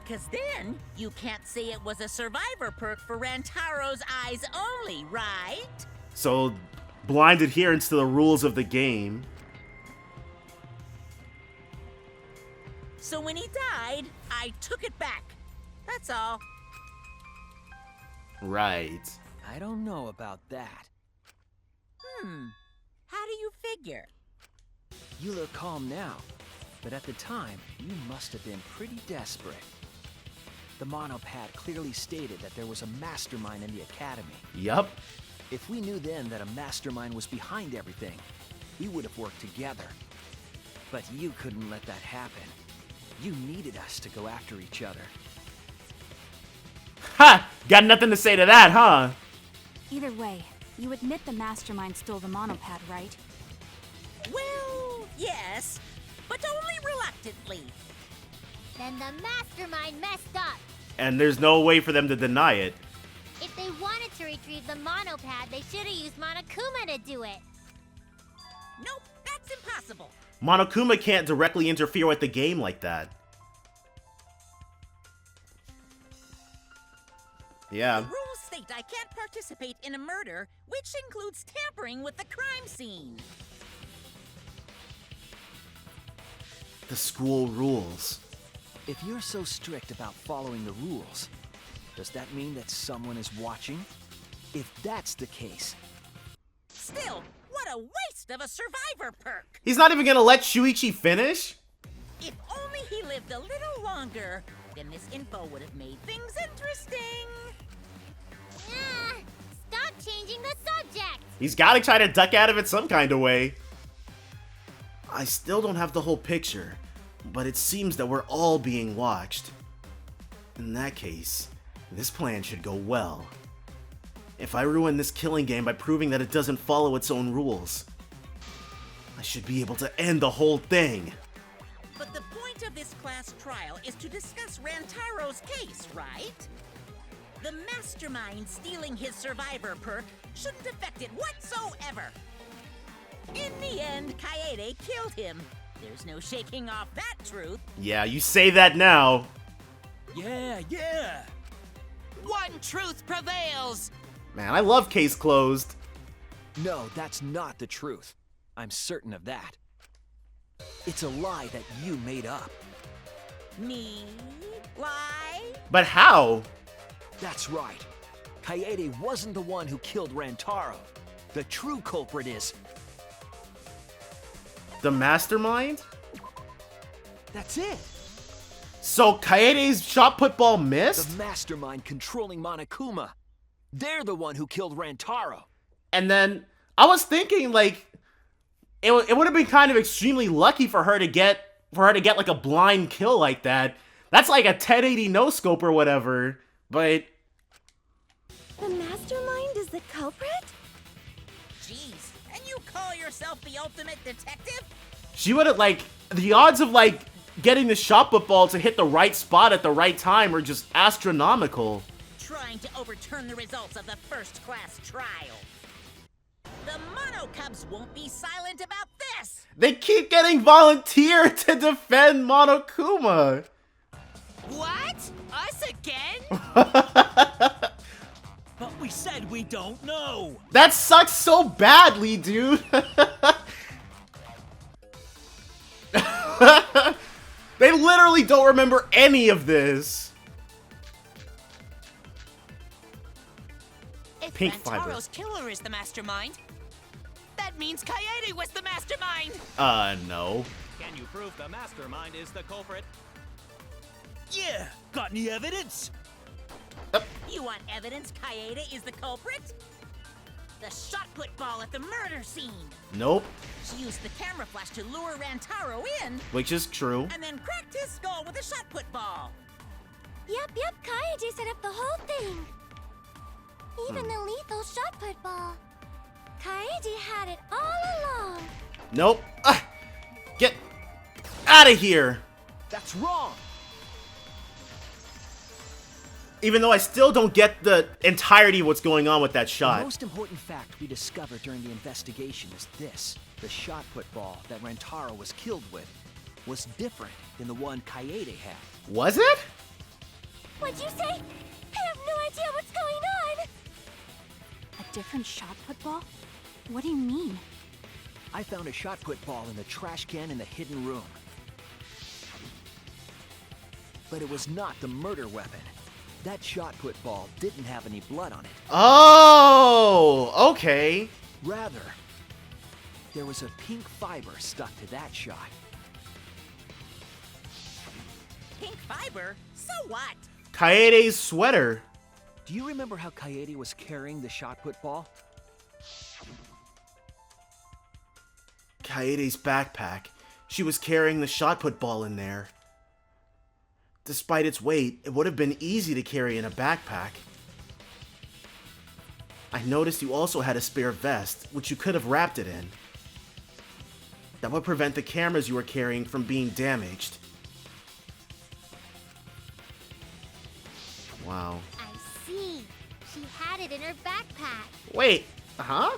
Cause then you can't say it was a survivor perk for Rantaro's eyes only, right? So, blind adherence to the rules of the game. So when he died, I took it back. That's all. Right. I don't know about that. How do you figure? You look calm now, but at the time, you must have been pretty desperate. The monopad clearly stated that there was a mastermind in the academy. Yup. If we knew then that a mastermind was behind everything, we would have worked together. But you couldn't let that happen. You needed us to go after each other. Ha! Got nothing to say to that, huh? Either way, you admit the mastermind stole the monopad, right? Well, yes, but only reluctantly. Then the mastermind messed up. And there's no way for them to deny it. If they wanted to retrieve the monopad, they should have used Monokuma to do it. Nope, that's impossible. Monokuma can't directly interfere with the game like that. Yeah. The rules state I can't participate in a murder, which includes tampering with the crime scene. The school rules. If you're so strict about following the rules, does that mean that someone is watching? If that's the case... Still, what a waste of a survivor perk! He's not even gonna let Shuichi finish? If only he lived a little longer, then this info would have made things interesting. Stop changing the subject! He's gotta try to duck out of it some kind of way. I still don't have the whole picture, but it seems that we're all being watched. In that case, this plan should go well. If I ruin this killing game by proving that it doesn't follow its own rules, I should be able to end the whole thing. But the point of this class trial is to discuss Rantaro's case, right? The mastermind stealing his survivor perk shouldn't affect it whatsoever. In the end, Kaede killed him. There's no shaking off that truth. Yeah, you say that now. Yeah. One truth prevails! Man, I love Case Closed. No, that's not the truth. I'm certain of that. It's a lie that you made up. Me? Lie? But how? That's right. Kaede wasn't the one who killed Rantaro. The true culprit is... The mastermind? That's it! So Kaede's shot put ball missed? The mastermind controlling Monokuma. They're the one who killed Rantaro. And then I was thinking, like, it would have been kind of extremely lucky for her to get like a blind kill like that. That's like a 1080 no scope or whatever. But The mastermind is the culprit? Jeez, and you call yourself the ultimate detective? she would have, like, the odds of like getting the shot put ball to hit the right spot at the right time are just astronomical. Trying to overturn the results of the first class trial. The Mono Cubs won't be silent about this! They keep getting volunteered to defend Monokuma. What? Us again? But we said we don't know. That sucks so badly, dude. They literally don't remember any of this. If Pink Rantaro's killer is the mastermind, that means Kaede was the mastermind! No. Can you prove the mastermind is the culprit? Yeah, got any evidence? You want evidence Kaede is the culprit? The shot put ball at the murder scene. Nope. She used the camera flash to lure Rantaro in, Which is true. and then cracked his skull with a shot put ball. Yep, Kaede set up the whole thing. Even the lethal shot put ball. Kaede had it all along. Nope. Get out of here. That's wrong! Even though I still don't get the entirety of what's going on with that The shot. most important fact we discovered during the investigation is this. The shot put ball that Rantaro was killed with was different than the one Kaede had. Was it? What'd you say? I have no idea what's going on. A different shot put ball? What do you mean? I found a shot put ball in the trash can in the hidden room. But it was not the murder weapon. That shot put ball didn't have any blood on it. Oh, okay. Rather, there was a pink fiber stuck to that shot. Pink fiber? So what? Kaede's sweater. Do you remember how Kaede was carrying the shot put ball? Kaede's backpack. She was carrying the shot put ball in there. Despite its weight, it would have been easy to carry in a backpack. I noticed you also had a spare vest, which you could have wrapped it in. That would prevent the cameras you were carrying from being damaged. Wow. I see. She had it in her backpack. Wait, huh?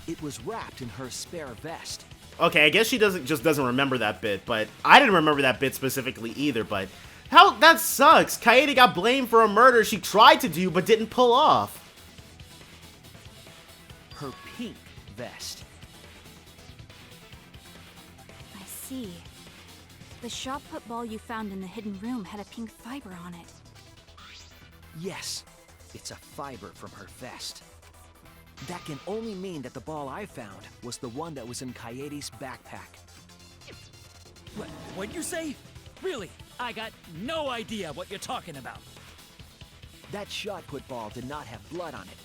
It was wrapped in her spare vest. Okay, I guess she doesn't remember that bit, but I didn't remember that bit specifically either, but how that sucks. Kaede got blamed for a murder she tried to do but didn't pull off. Her pink vest. I see. The shot put ball you found in the hidden room had a pink fiber on it. Yes, it's a fiber from her vest. That can only mean that the ball I found was the one that was in Kaede's backpack. What'd you say? Really? I got no idea what you're talking about. That shot put ball did not have blood on it,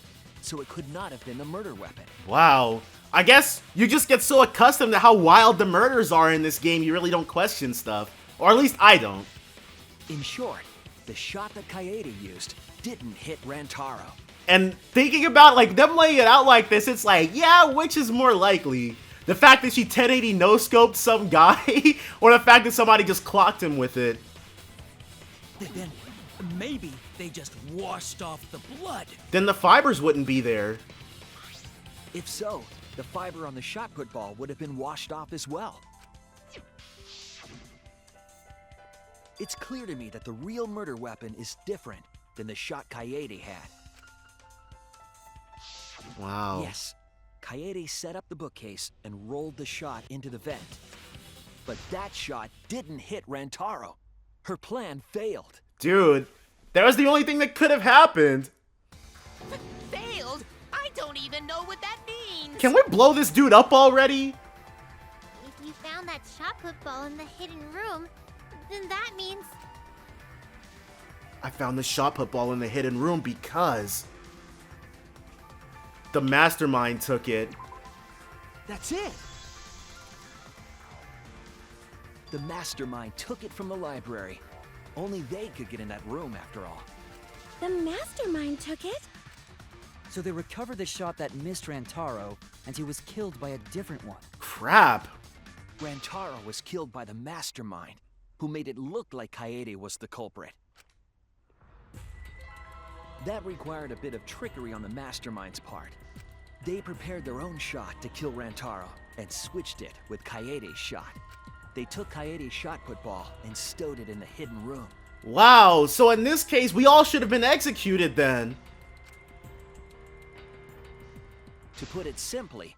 so it could not have been the murder weapon. Wow. I guess you just get so accustomed to how wild the murders are in this game, you really don't question stuff. Or at least I don't. In short, the shot that Kaede used didn't hit Rantaro. And thinking about like them laying it out like this, it's like, yeah, which is more likely? The fact that she 1080 no-scoped some guy, or the fact that somebody just clocked him with it? Then maybe they just washed off the blood. Then the fibers wouldn't be there. If so, the fiber on the shot put ball would have been washed off as well. It's clear to me that the real murder weapon is different than the shot Kaede had. Wow. Yes, Kaede set up the bookcase and rolled the shot into the vent. But that shot didn't hit Rantaro. Her plan failed. Dude, that was the only thing that could have happened. Failed? I don't even know what that means. Can we blow this dude up already? If you found that shot put ball in the hidden room, then that means... I found the shot put ball in the hidden room because the mastermind took it. That's it! The mastermind took it from the library. Only they could get in that room after all. The mastermind took it? So they recovered the shot that missed Rantaro, and he was killed by a different one. Crap. Rantaro was killed by the mastermind, who made it look like Kaede was the culprit. That required a bit of trickery on the mastermind's part. They prepared their own shot to kill Rantaro, and switched it with Kaede's shot. They took Kaede's shot put ball and stowed it in the hidden room. Wow, so in this case, we all should have been executed then. To put it simply,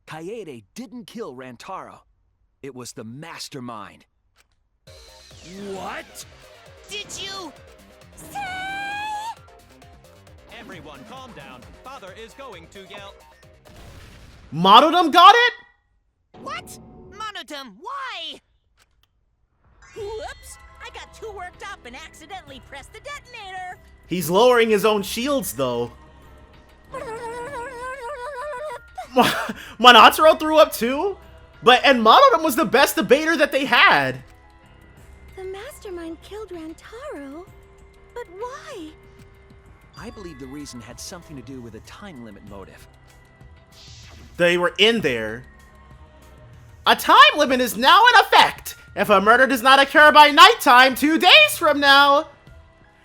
Kaede didn't kill Rantaro. It was the mastermind. What? Did you? Everyone, calm down. Father is going to yell. Monodum got it? What? Monodum, why? Whoops! I got too worked up and accidentally pressed the detonator. He's lowering his own shields though. Monotaro threw up too? And Monodum was the best debater that they had. The mastermind killed Rantaro, but But why? I believe the reason had something to do with a time limit motive. They were in there. A time limit is now in effect. If a murder does not occur by nighttime 2 days from now,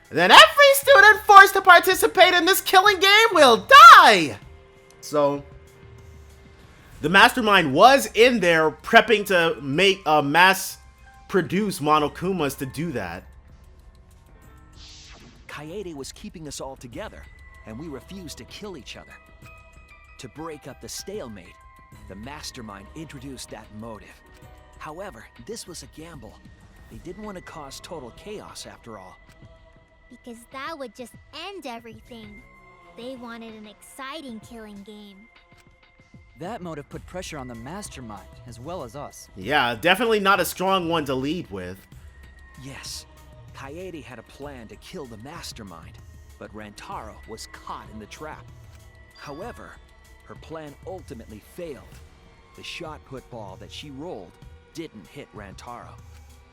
then every student forced to participate in this killing game will die. So, the mastermind was in there prepping to make mass produce Monokumas to do that. Kaede was keeping us all together, and we refused to kill each other. To break up the stalemate, the mastermind introduced that motive. However, this was a gamble. They didn't want to cause total chaos after all. Because that would just end everything. They wanted an exciting killing game. That motive put pressure on the mastermind, as well as us. Yeah, definitely not a strong one to lead with. Yes, Kaede had a plan to kill the mastermind, but Rantaro was caught in the trap. However, her plan ultimately failed. The shot put ball that she rolled didn't hit Rantaro.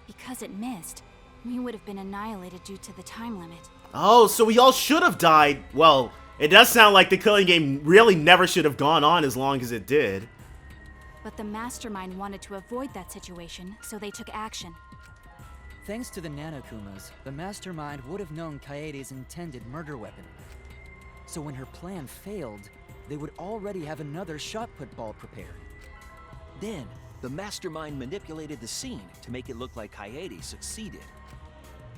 Because it missed, we would have been annihilated due to the time limit. Oh, so we all should have died. Well, it does sound like the killing game really never should have gone on as long as it did. But the mastermind wanted to avoid that situation, so they took action. Thanks to the Nanokumas, the mastermind would have known Kaede's intended murder weapon. So when her plan failed, they would already have another shot put ball prepared. Then, the mastermind manipulated the scene to make it look like Kaede succeeded.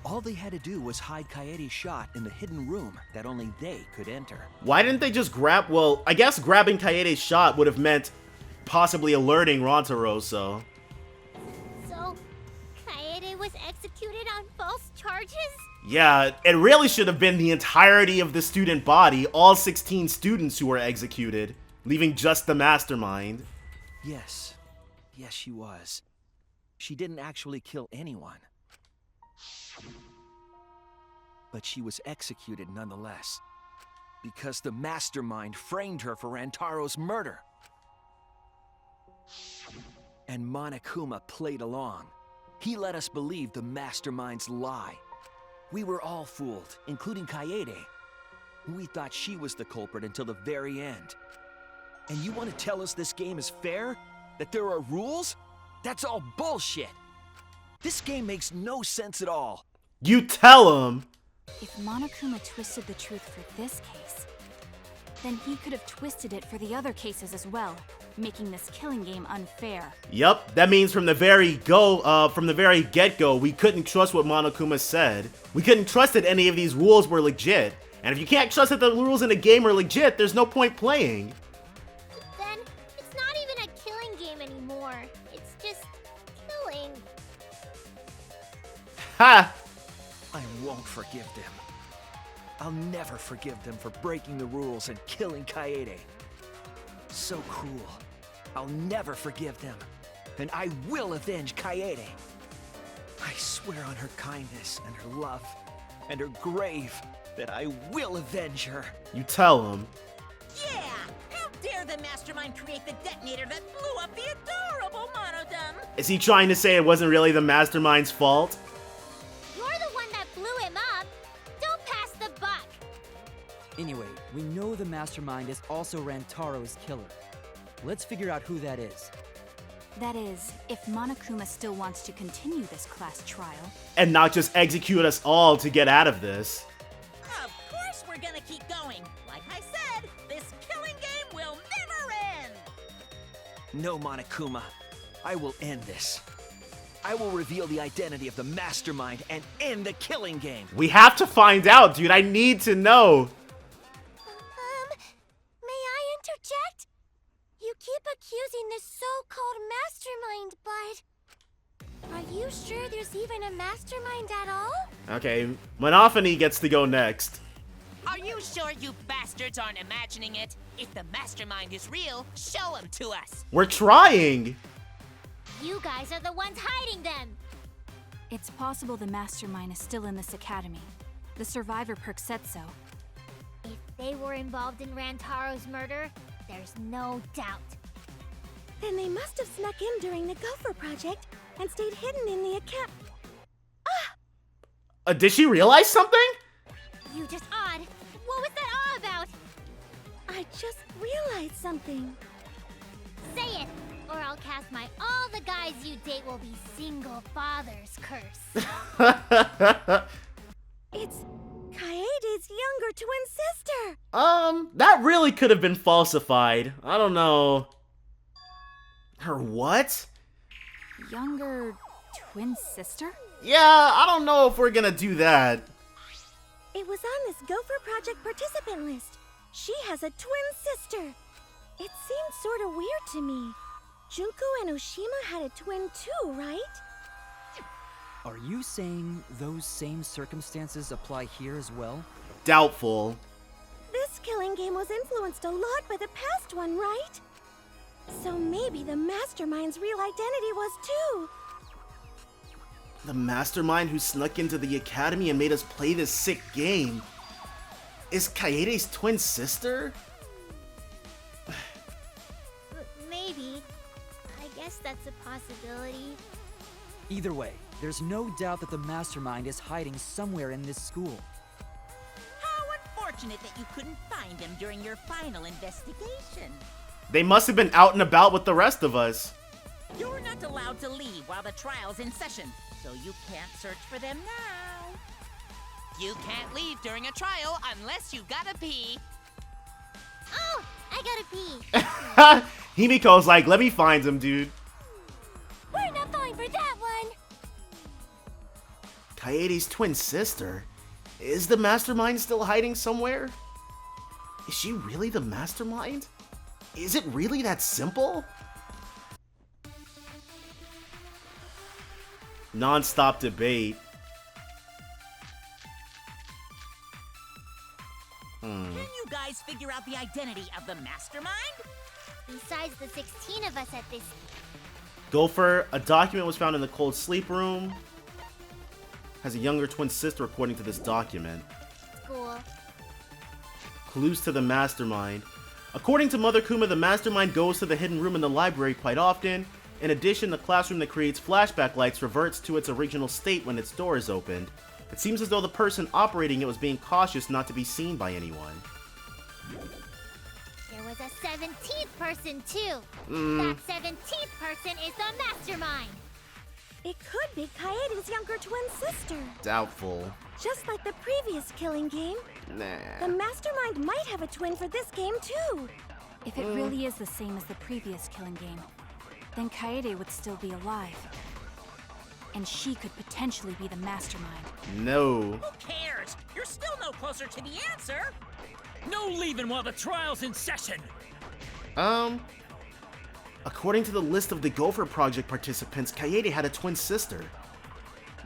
All they had to do was hide Kaede's shot in the hidden room that only they could enter. Why didn't they just grab... Well, I guess grabbing Kaede's shot would have meant possibly alerting Rantaro, so... So, Kaede was executed on false charges? Yeah, it really should have been the entirety of the student body, all 16 students who were executed, leaving just the mastermind. Yes. Yes, she was. She didn't actually kill anyone. But she was executed nonetheless, because the mastermind framed her for Rantaro's murder. And Monokuma played along. He let us believe the mastermind's lie. We were all fooled, including Kaede. We thought she was the culprit until the very end. And you want to tell us this game is fair? That there are rules? That's all bullshit! This game makes no sense at all. You tell him! If Monokuma twisted the truth for this case, then he could have twisted it for the other cases as well, making this killing game unfair. Yup, that means from the very get-go, we couldn't trust what Monokuma said. We couldn't trust that any of these rules were legit. And if you can't trust that the rules in a game are legit, there's no point playing. Then, it's not even a killing game anymore. It's just killing. Ha! I won't forgive them. I'll never forgive them for breaking the rules and killing Kaede. So cruel. I'll never forgive them. And I will avenge Kaede. I swear on her kindness and her love and her grave that I will avenge her. You tell him. Yeah! How dare the mastermind create the detonator that blew up the adorable Monodum? Is he trying to say it wasn't really the mastermind's fault? You're the one that blew him up. Don't pass the buck. Anyway, we know the mastermind is also Rantaro's killer. Let's figure out who that is. That is, if Monokuma still wants to continue this class trial. And not just execute us all to get out of this. Of course we're gonna keep going. Like I said, this killing game will never end. No, Monokuma. I will end this. I will reveal the identity of the mastermind and end the killing game. We have to find out, dude. I need to know. May I interject? You keep accusing this so-called mastermind, but... Are you sure there's even a mastermind at all? Okay, Monophony gets to go next. Are you sure you bastards aren't imagining it? If the mastermind is real, show him to us. We're trying. You guys are the ones hiding them. It's possible the mastermind is still in this academy. The survivor perk said so. If they were involved in Rantaro's murder, there's no doubt. Then they must have snuck in during the Gopher Project and stayed hidden in the Did she realize something? You just odd. What was that all about? I just realized something. Say it, or I'll cast my all the guys you date will be single fathers curse. It's Kaede's younger twin sister. That really could have been falsified. I don't know. Her what? Younger twin sister? Yeah, I don't know if we're gonna do that. It was on this Gopher Project participant list. She has a twin sister. It seemed sort of weird to me. Junko and Oshima had a twin too, right? Are you saying those same circumstances apply here as well? Doubtful. This killing game was influenced a lot by the past one, right? So maybe the mastermind's real identity was too. The mastermind who snuck into the academy and made us play this sick game is Kaede's twin sister? Maybe. I guess that's a possibility. Either way, there's no doubt that the mastermind is hiding somewhere in this school. How unfortunate that you couldn't find him during your final investigation. They must have been out and about with the rest of us. You're not allowed to leave while the trial's in session, so you can't search for them now. You can't leave during a trial unless you gotta pee. Oh, I gotta pee. Himiko's like, let me find him, dude. We're not falling for that one. Kaede's twin sister? Is the mastermind still hiding somewhere? Is she really the mastermind? Is it really that simple? Non-stop debate. Can you guys figure out the identity of the mastermind? Besides the 16 of us at this Gopher, a document was found in the cold sleep room. Has a younger twin sister according to this document. school. Clues to the mastermind. According to Mother Kuma, the mastermind goes to the hidden room in the library quite often. In addition, the classroom that creates flashback lights reverts to its original state when its door is opened. It seems as though the person operating it was being cautious not to be seen by anyone. There was a 17th person too. That 17th person is the mastermind. It could be Kaede's younger twin sister. Doubtful. Just like the previous killing game, Nah. the mastermind might have a twin for this game too. If it really is the same as the previous killing game, then Kaede would still be alive. And she could potentially be the mastermind. No. Who cares? You're still no closer to the answer. No leaving while the trial's in session. According to the list of the Gopher Project participants, Kaede had a twin sister.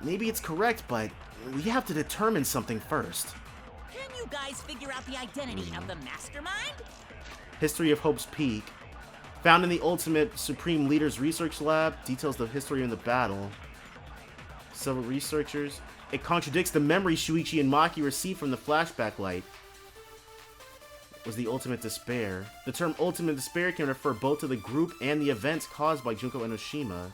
Maybe it's correct, but we have to determine something first. Can you guys figure out the identity of the mastermind? History of Hope's Peak. Found in the Ultimate Supreme Leader's Research Lab. Details the history of the battle. Several researchers. It contradicts the memory Shuichi and Maki received from the flashback light. Was the Ultimate Despair. The term Ultimate Despair can refer both to the group and the events caused by Junko and Oshima.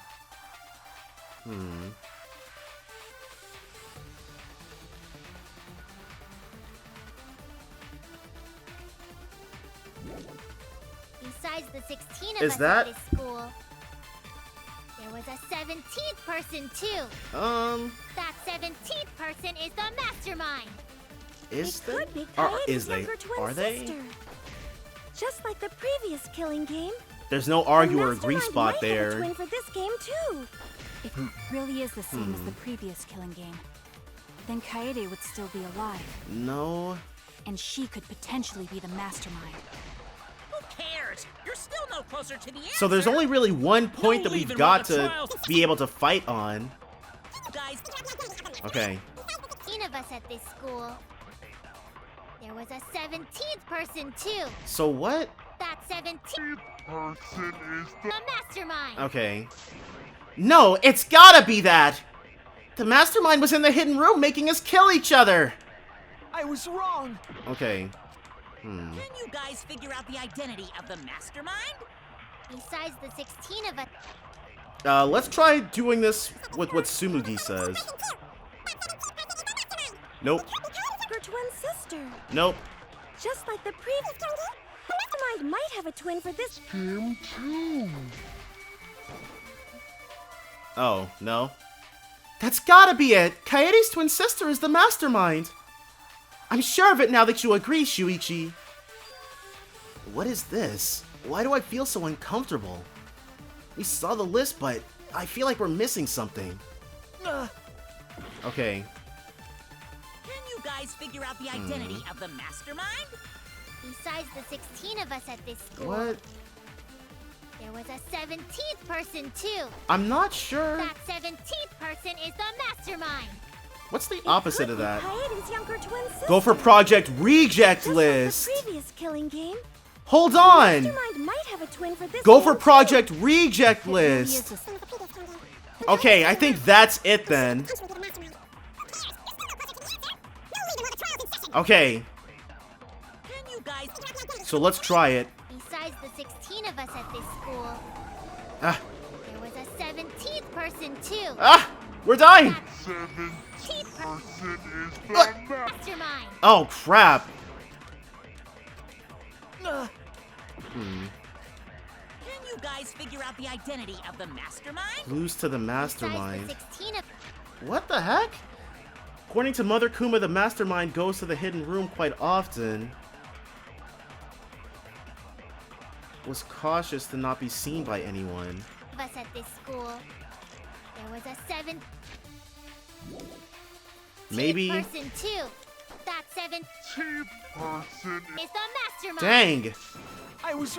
Besides the 16 of Is us that- at this school, there was a 17th person too. That 17th person is the mastermind. Is It there? could be Or Kaede's is they? younger twin Are they? sister. Just like the previous killing game, There's no the argue or agree mastermind spot might have a there. twin for this game too. If it really is the same as the previous killing game, then Kaede would still be alive. No. And she could potentially be the mastermind. Who cares? You're still no closer to the answer. So there's only really one point that we've leaving got while the to trial's- be able to fight on. Guys, Okay. 16 of us at this school. There was a 17th person too. So what? That 17th person is the mastermind. Okay. No, it's gotta be that! The mastermind was in the hidden room making us kill each other! I was wrong. Okay. can you guys figure out the identity of the mastermind? Besides the 16 of us. Let's try doing this with what Sumugi says. Nope. younger twin sister. Nope. Just like the previous. Mastermind might have a twin for this game too. Oh, no. That's gotta be it! Kaede's twin sister is the mastermind! I'm sure of it now that you agree, Shuichi. What is this? Why do I feel so uncomfortable? We saw the list, but I feel like we're missing something. Okay. Can you guys figure out the identity of the mastermind? Besides the 16 of us at this school, What? there was a 17th person too. I'm not sure. That 17th person is the mastermind. What's the opposite of that? Kaede's younger twin sister. Go for Project Reject Just List! like the previous killing game. Hold on! Mastermind might have a twin for this Go game for too. Project Reject List! Okay, I think that's it then. Okay, Can you guys... so let's try it. Besides the 16 of us at this school, Ah, there was a 17th person too. ah, we're dying! 17th person is the mastermind. Oh crap! Can you guys figure out the identity of the mastermind? Clues to the Besides mastermind. the 16 of What the heck? According to Mother Kuma, the mastermind goes to the hidden room quite often. Was cautious to not be seen by anyone. us at this school, there was a 17th Maybe. person too. That 17th person is the mastermind. Dang! I was...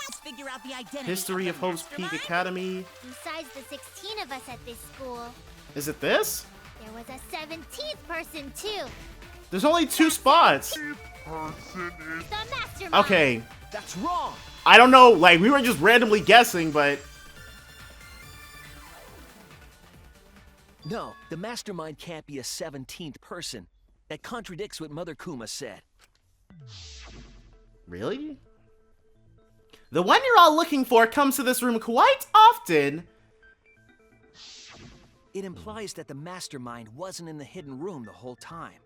Let's figure out the identity History of the Hope's Peak mastermind? Academy. Besides the 16 of us at this school, Is it this? there was a 17th person too. There's only 2 spots. The mastermind. Okay, That's wrong! I don't know, like, we were just randomly guessing, but... No, the mastermind can't be a 17th person. That contradicts what Mother Kuma said. Really? The one you're all looking for comes to this room quite often. It implies that the mastermind wasn't in the hidden room the whole time.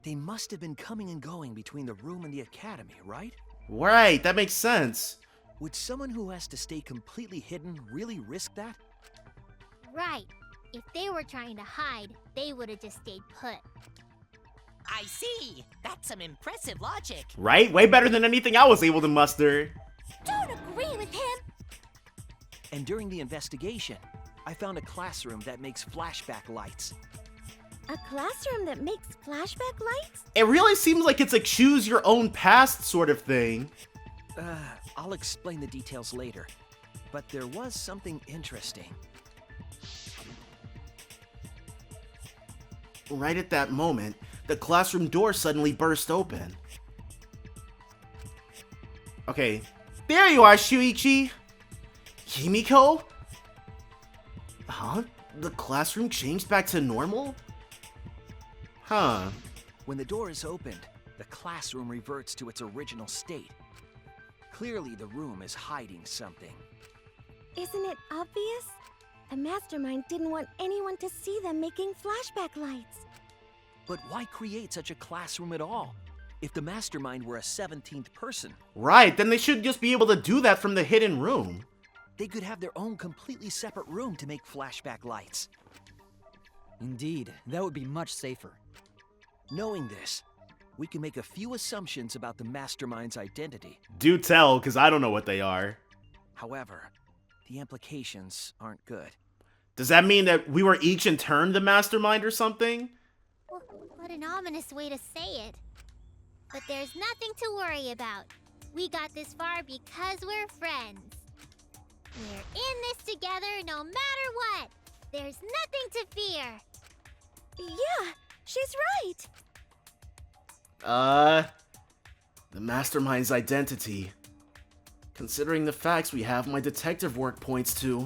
They must have been coming and going between the room and the academy, right? Right, that makes sense. Would someone who has to stay completely hidden really risk that? Right. If they were trying to hide, they would have just stayed put. I see. That's some impressive logic. Right? Way better than anything I was able to muster. Don't agree with him. And during the investigation, I found a classroom that makes flashback lights. A classroom that makes flashback lights? It really seems like it's a choose your own past sort of thing. I'll explain the details later. But there was something interesting. Right at that moment, the classroom door suddenly burst open. Okay, there you are, Shuichi! Himiko? Huh? The classroom changed back to normal? Huh. When the door is opened, the classroom reverts to its original state. Clearly, the room is hiding something. Isn't it obvious? The mastermind didn't want anyone to see them making flashback lights. But why create such a classroom at all? If the mastermind were a 17th person, Right, then they should just be able to do that from the hidden room. they could have their own completely separate room to make flashback lights. Indeed, that would be much safer. Knowing this, we can make a few assumptions about the mastermind's identity. Do tell, because I don't know what they are. However, the implications aren't good. Does that mean that we were each in turn the mastermind or something? What an ominous way to say it. But there's nothing to worry about. We got this far because we're friends. We're in this together no matter what. There's nothing to fear. Yeah, she's right. The mastermind's identity. Considering the facts we have, my detective work points to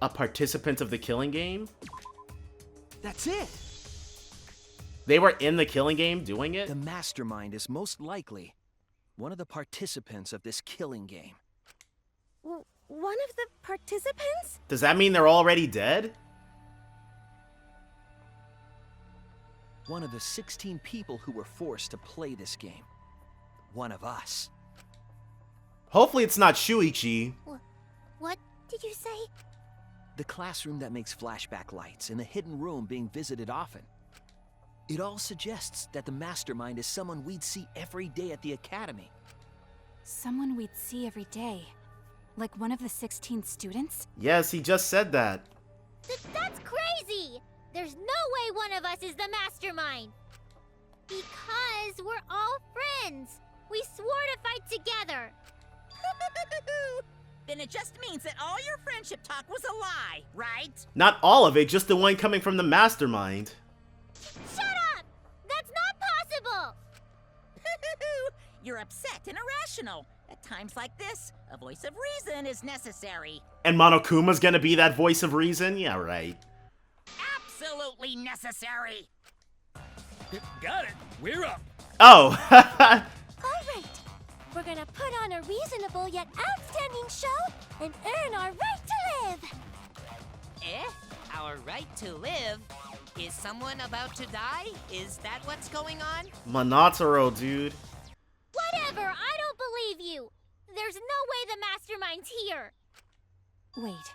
a participant of the killing game? That's it! They were in the killing game doing it? The mastermind is most likely one of the participants of this killing game. One of the participants? Does that mean they're already dead? one of the 16 people who were forced to play this game. One of us. Hopefully it's not Shuichi. What did you say? The classroom that makes flashback lights and the hidden room being visited often. It all suggests that the mastermind is someone we'd see every day at the academy. Someone we'd see every day. Like one of the 16 students? Yes, he just said that. That's crazy! There's no way one of us is the mastermind! Because we're all friends! We swore to fight together! Then it just means that all your friendship talk was a lie, right? Not all of it, just the one coming from the mastermind. Shut up! That's not possible! You're upset and irrational. At times like this, a voice of reason is necessary. And Monokuma's gonna be that voice of reason? Yeah, right. Absolutely necessary. Got it. We're up. Oh! Alright, we're gonna put on a reasonable yet outstanding show and earn our right to live! Our right to live? Is someone about to die? Is that what's going on? Monotaro, dude. Whatever, I don't believe you! There's no way the mastermind's here! Wait.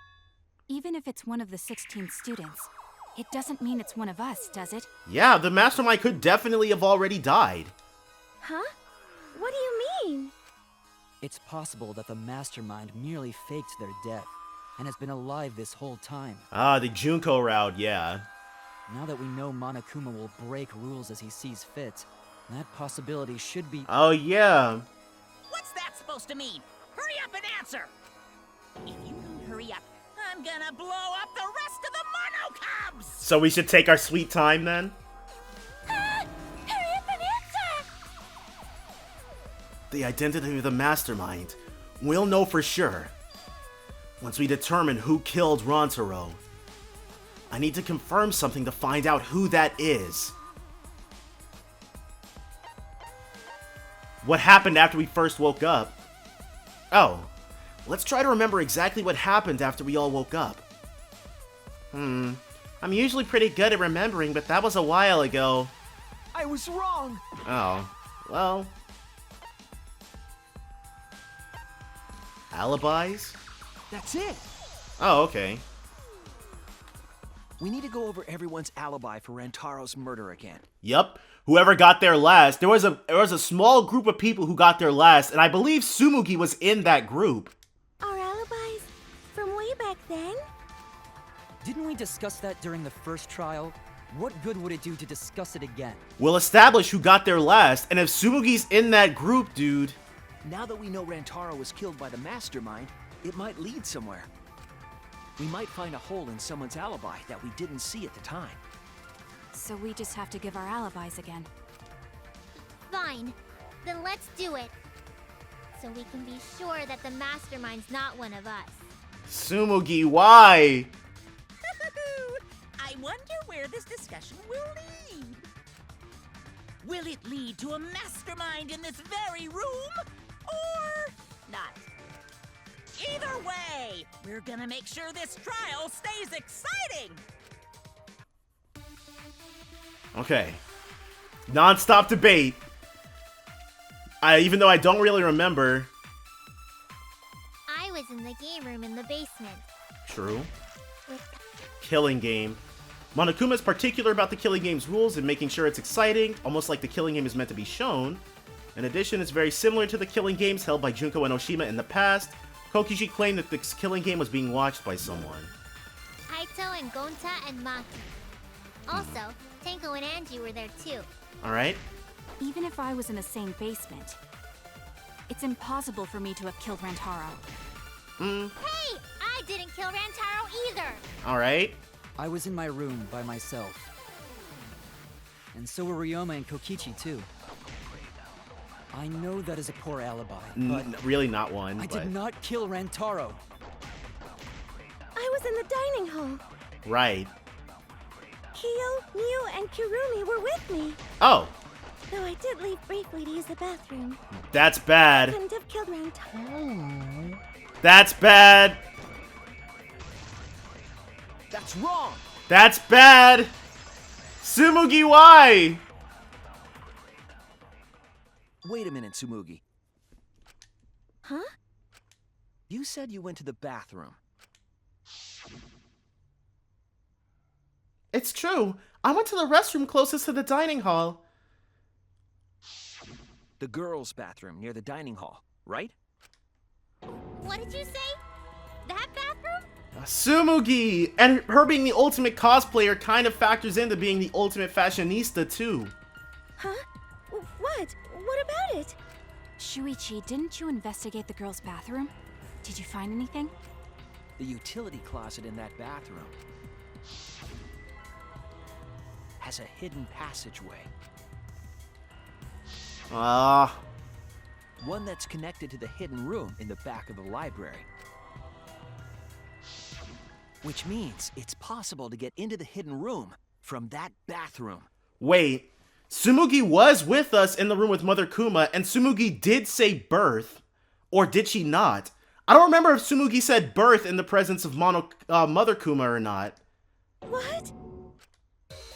Even if it's one of the 16 students, it doesn't mean it's one of us, does it? Yeah, the mastermind could definitely have already died. Huh? What do you mean? It's possible that the mastermind merely faked their death and has been alive this whole time. Ah, the Junko route, yeah. Now that we know Monokuma will break rules as he sees fit, that possibility should be— Oh, yeah. What's that supposed to mean? Hurry up and answer! If you don't hurry up, I'm gonna blow up the rest of the Mono Cubs! So we should take our sweet time then? Hurry up and answer! The identity of the mastermind. We'll know for sure once we determine who killed Rantaro. I need to confirm something to find out who that is. What happened after we first woke up? Oh, let's try to remember exactly what happened after we all woke up. I'm usually pretty good at remembering, but that was a while ago. I was wrong! Oh, well. Alibis? That's it! Oh, okay. We need to go over everyone's alibi for Rantaro's murder again. Yup. Whoever got there last. There was a small group of people who got there last, and I believe Tsumugi was in that group. Our alibis from way back then? Didn't we discuss that during the first trial? What good would it do to discuss it again? We'll establish who got there last, and if Tsumugi's in that group, dude. Now that we know Rantaro was killed by the mastermind, it might lead somewhere. We might find a hole in someone's alibi that we didn't see at the time. So we just have to give our alibis again. Fine. Then let's do it. So we can be sure that the mastermind's not one of us. Tsumugi, why? I wonder where this discussion will lead. Will it lead to a mastermind in this very room? Or not? Either way, we're gonna make sure this trial stays exciting! Okay. Non-stop debate. Even though I don't really remember. I was in the game room in the basement. True. With Killing game. Monokuma is particular about the killing game's rules and making sure it's exciting, almost like the killing game is meant to be shown. In addition, it's very similar to the killing games held by Junko and Oshima in the past. Kokichi claimed that this killing game was being watched by someone. Kaito and Gonta and Maki. Also, Tenko and Angie were there too. Alright. Even if I was in the same basement, it's impossible for me to have killed Rantaro. Hey! I didn't kill Rantaro either! Alright. I was in my room by myself. And so were Ryoma and Kokichi too. I know that is a poor alibi, but really not one. I but... did not kill Rantaro. I was in the dining hall. Right. Kyo, Miu, and Kirumi were with me. Oh. Though I did leave briefly to use the bathroom. That's bad. Couldn't have killed Rantaro. That's bad. That's wrong. That's bad. Tsumugi, why? Wait a minute, Tsumugi. Huh? You said you went to the bathroom. It's true. I went to the restroom closest to the dining hall. The girls' bathroom near the dining hall, right? What did you say? That bathroom? Tsumugi! And her being the ultimate cosplayer kind of factors into being the ultimate fashionista, too. Huh? What? What about it? Shuichi, didn't you investigate the girls' bathroom? Did you find anything? The utility closet in that bathroom has a hidden passageway. One that's connected to the hidden room in the back of the library. Which means it's possible to get into the hidden room from that bathroom. Wait, Tsumugi was with us in the room with Mother Kuma, and Tsumugi did say birth. Or did she not? I don't remember if Tsumugi said birth in the presence of Mother Kuma or not. What?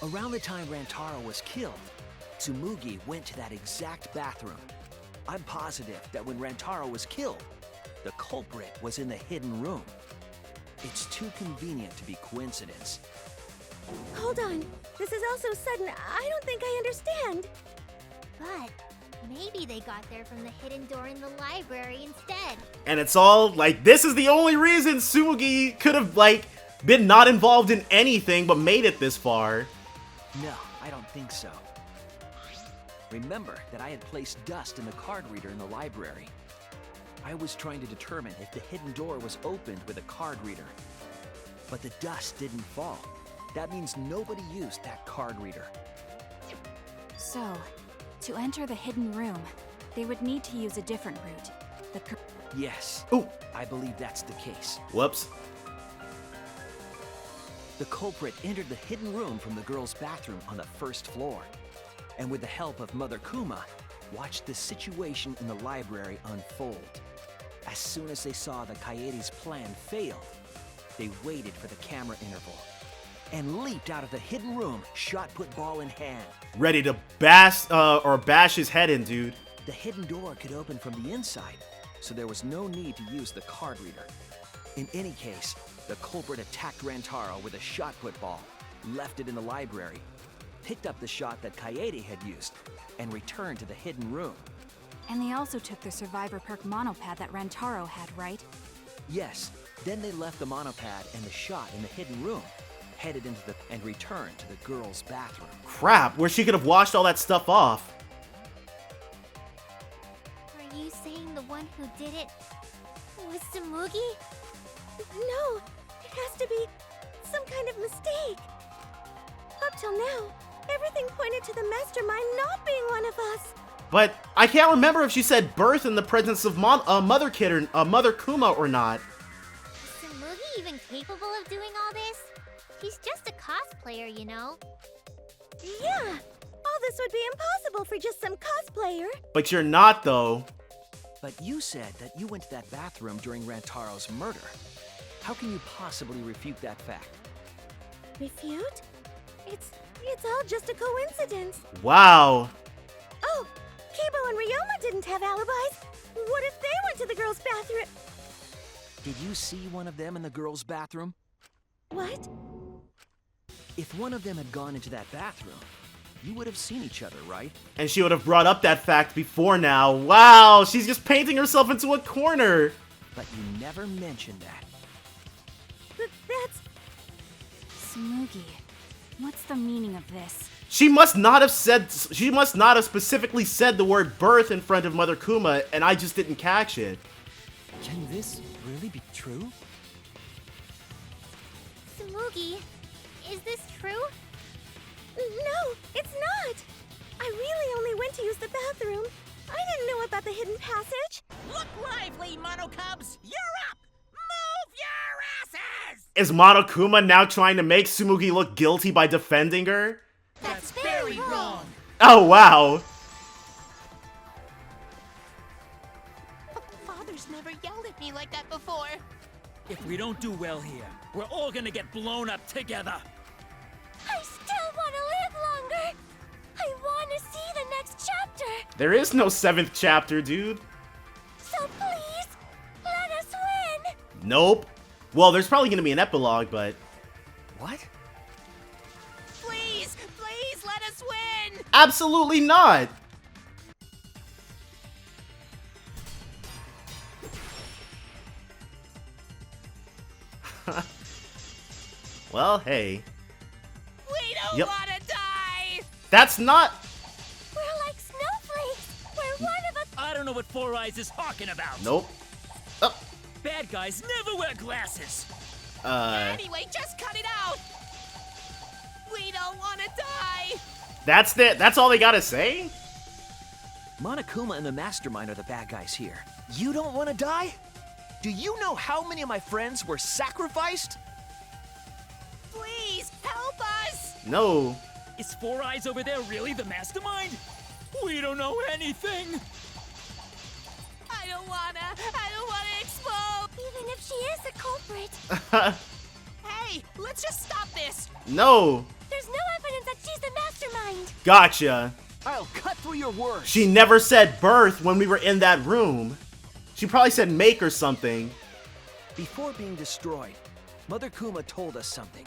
Around the time Rantaro was killed, Tsumugi went to that exact bathroom. I'm positive that when Rantaro was killed, the culprit was in the hidden room. It's too convenient to be coincidence. Hold on. This is all so sudden, I don't think I understand. But maybe they got there from the hidden door in the library instead. And it's all, like, this is the only reason Tsumugi could have, like, been not involved in anything but made it this far. No, I don't think so. Remember that I had placed dust in the card reader in the library. I was trying to determine if the hidden door was opened with a card reader. But the dust didn't fall. That means nobody used that card reader. So, to enter the hidden room, they would need to use a different route. Yes. Ooh. I believe that's the case. Whoops. The culprit entered the hidden room from the girls' bathroom on the first floor. And with the help of Mother Kuma, watched the situation in the library unfold. As soon as they saw the Kaede's plan fail, they waited for the camera interval and leaped out of the hidden room, shot-put ball in hand. Ready to bash his head in, dude. The hidden door could open from the inside, so there was no need to use the card reader. In any case, the culprit attacked Rantaro with a shot-put ball, left it in the library, picked up the shot that Kaede had used, and returned to the hidden room. And they also took the survivor perk monopad that Rantaro had, right? Yes, then they left the monopad and the shot in the hidden room, headed into and returned to the girls' bathroom. Crap, where she could have washed all that stuff off. Are you saying the one who did it was Tsumugi? No, it has to be some kind of mistake. Up till now, everything pointed to the mastermind not being one of us. But I can't remember if she said birth in the presence of Mother Kuma or not. Is Tsumugi even capable of doing all this? He's just a cosplayer, you know. Yeah, all this would be impossible for just some cosplayer. But you're not, though. But you said that you went to that bathroom during Rantaro's murder. How can you possibly refute that fact? Refute? It's all just a coincidence. Wow. Oh, Kibo and Ryoma didn't have alibis. What if they went to the girls' bathroom? Did you see one of them in the girls' bathroom? What? If one of them had gone into that bathroom, you would have seen each other, right? And she would have brought up that fact before now. Wow, she's just painting herself into a corner. But you never mentioned that. That's... Tsumugi, what's the meaning of this? She must not have specifically said the word birth in front of Mother Kuma, and I just didn't catch it. Can this really be true? Tsumugi, is this true? No, it's not. I really only went to use the bathroom. I didn't know about the hidden passage. Look lively, Mono Cubs! You're up! Move your asses! Is Monokuma now trying to make Tsumugi look guilty by defending her? That's very wrong. Oh, wow. Father's never yelled at me like that before. If we don't do well here, we're all gonna get blown up together. I still want to live There is no 7th chapter, dude. So please, let us win! Nope. Well, there's probably gonna be an epilogue, but... What? Please, please let us win! Absolutely not! Well, hey. We don't Yep. wanna die! That's not... We're like snowflakes! We're one of a... I don't know what Four Eyes is talking about. Nope. Oh, Bad guys never wear glasses. Anyway, just cut it out! We don't wanna die! that's all they gotta say? Monokuma and the Mastermind are the bad guys here. You don't want to die? Do you know how many of my friends were sacrificed? Please, help us! No. Is Four Eyes over there really the mastermind? We don't know anything. I don't wanna explode! Even if she is the culprit, Hey, let's just stop this! No. there's no evidence that she's the mastermind! Gotcha. I'll cut through your words. She never said birth when we were in that room. She probably said make or something. Before being destroyed, Mother Kuma told us something.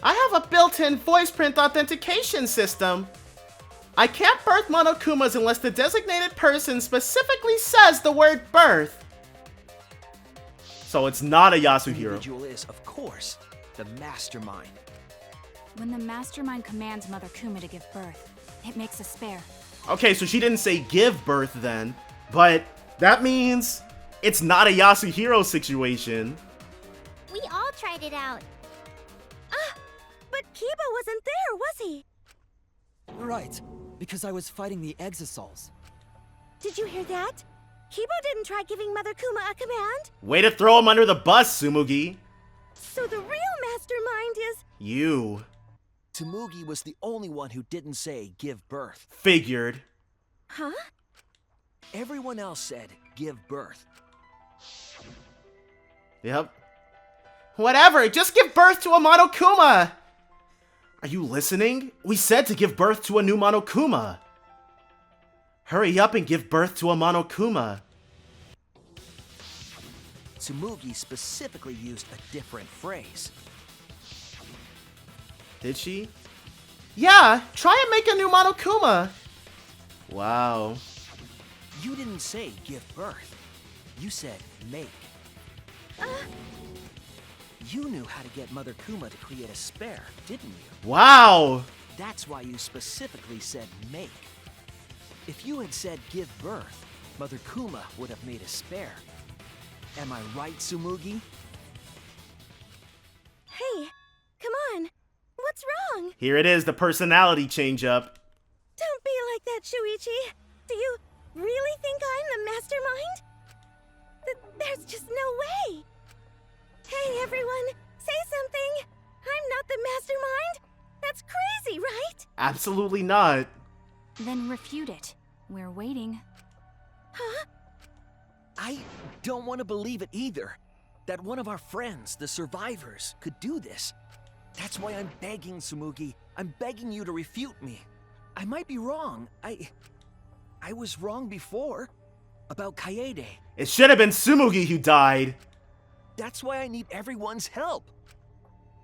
I have a built-in voice print authentication system. I can't birth Monokumas unless the designated person specifically says the word birth. So it's not a The Yasuhiro. individual is, of course, the Mastermind. When the mastermind commands Mother Kuma to give birth, it makes a spare. Okay, so she didn't say give birth then, but that means it's not a Yasuhiro situation. We all tried it out. But Kiba wasn't there, was he? Right, because I was fighting the Exisals. Did you hear that? Kiba didn't try giving Mother Kuma a command. Way to throw him under the bus, Tsumugi. So the real mastermind is... You. Tsumugi was the only one who didn't say give birth. Figured. Huh? Everyone else said give birth. Yep. Whatever, just give birth to a Monokuma! Are you listening? We said to give birth to a new Monokuma. Hurry up and give birth to a Monokuma. Tsumugi specifically used a different phrase. Did she? Yeah, try and make a new Monokuma. Wow. You didn't say give birth. You said make. You knew how to get Mother Kuma to create a spare, didn't you? Wow. That's why you specifically said make. If you had said give birth, Mother Kuma would have made a spare. Am I right, Tsumugi? Hey, come on. What's wrong? Here it is, the personality change up. Don't be like that, Shuichi. Do you really think I'm the mastermind? There's just no way. Hey, everyone, say something. I'm not the mastermind. That's crazy, right? Absolutely not. Then refute it. We're waiting. Huh? I don't want to believe it either. That one of our friends, the survivors, could do this. That's why I'm begging, Tsumugi. I'm begging you to refute me. I might be wrong. I was wrong before. About Kaede. It should have been Tsumugi who died. That's why I need everyone's help.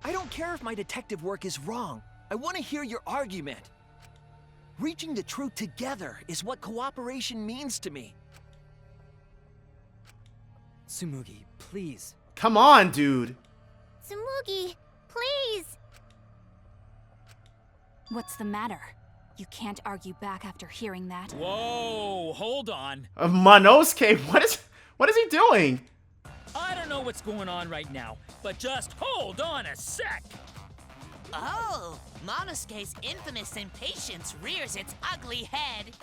I don't care if my detective work is wrong. I want to hear your argument. Reaching the truth together is what cooperation means to me. Tsumugi, please. Come on, dude. Tsumugi, please! What's the matter? You can't argue back after hearing that. Whoa, hold on. Monosuke, what is he doing? I don't know what's going on right now, but just hold on a sec. Oh, Monosuke's infamous impatience rears its ugly head.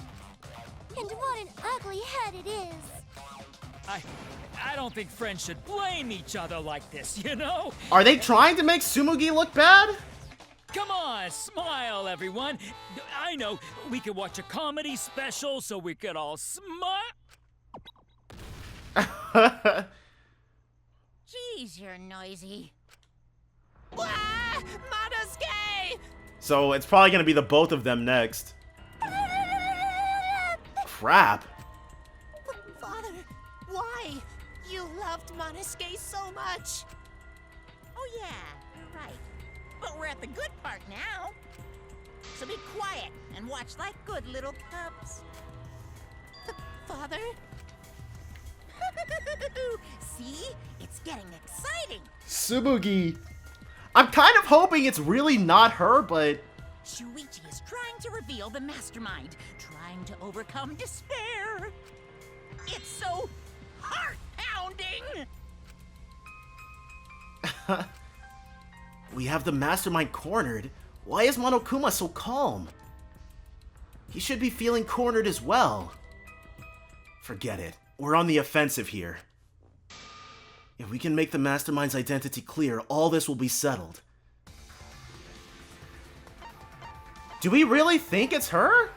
And what an ugly head it is! I don't think friends should blame each other like this, you know? Are they trying to make Tsumugi look bad? Come on, smile, everyone. I know, we could watch a comedy special so we could all smile. Jeez, you're noisy. Wah! Monosuke! So it's probably gonna be the both of them next. Crap. Father, why? You loved Monosuke so much. Oh yeah, you're right. But we're at the good part now. So be quiet and watch like good little cubs. Father? See? It's getting exciting. Tsumugi. I'm kind of hoping it's really not her, but... Shuichi is trying to reveal the mastermind, trying to overcome despair. It's so heart-pounding! We have the mastermind cornered. Why is Monokuma so calm? He should be feeling cornered as well. Forget it. We're on the offensive here. If we can make the mastermind's identity clear, all this will be settled. Do we really think it's her?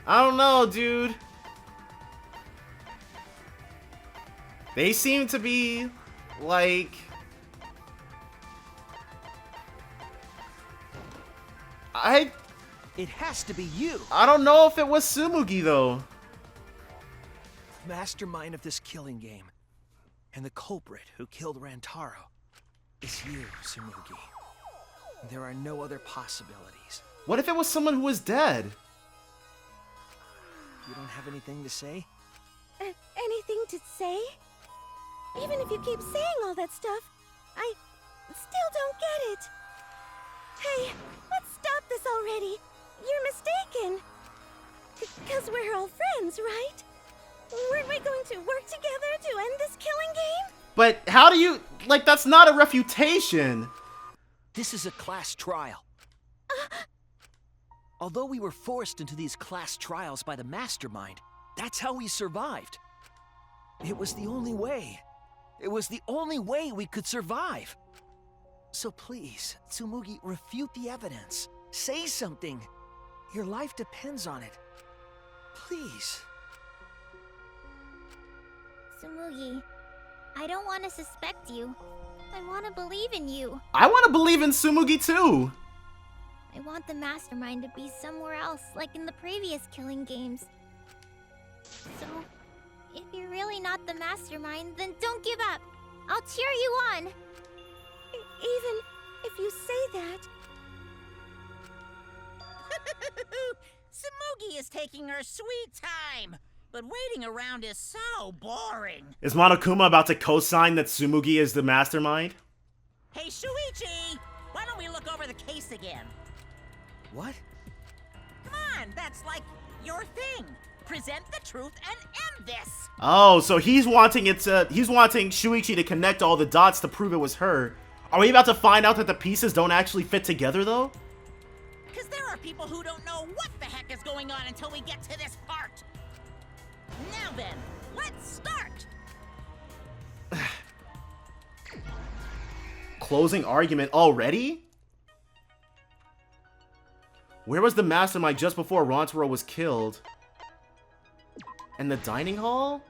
I don't know, dude. They seem to be, like... It has to be you! I don't know if it was Tsumugi, though. Mastermind of this killing game. And the culprit who killed Rantaro is you, Tsumugi. There are no other possibilities. What if it was someone who was dead? You don't have anything to say? Anything to say? Even if you keep saying all that stuff, I still don't get it. Hey, let's stop this already. You're mistaken. Because we're all friends, right? Weren't we going to work together to end this killing game? But how do you... Like, that's not a refutation. This is a class trial. Although we were forced into these class trials by the mastermind, that's how we survived. It was the only way. It was the only way we could survive. So please, Tsumugi, refute the evidence. Say something. Your life depends on it. Please. Tsumugi, I don't want to suspect you. I want to believe in you. I want to believe in Tsumugi, too. I want the mastermind to be somewhere else, like in the previous killing games. So, if you're really not the mastermind, then don't give up. I'll cheer you on. Even if you say that... Tsumugi is taking her sweet time, but waiting around is so boring. Is Monokuma about to co-sign that Tsumugi is the mastermind? Hey, Shuichi! Why don't we look over the case again? What? Come on, that's like your thing. Present the truth and end this. Oh, so he's wanting Shuichi to connect all the dots to prove it was her. Are we about to find out that the pieces don't actually fit together, though? Because there are people who don't know what the heck is going on until we get to this part. Now then, let's start. Closing argument already? Where was the mastermind just before Rantaro was killed? In the dining hall?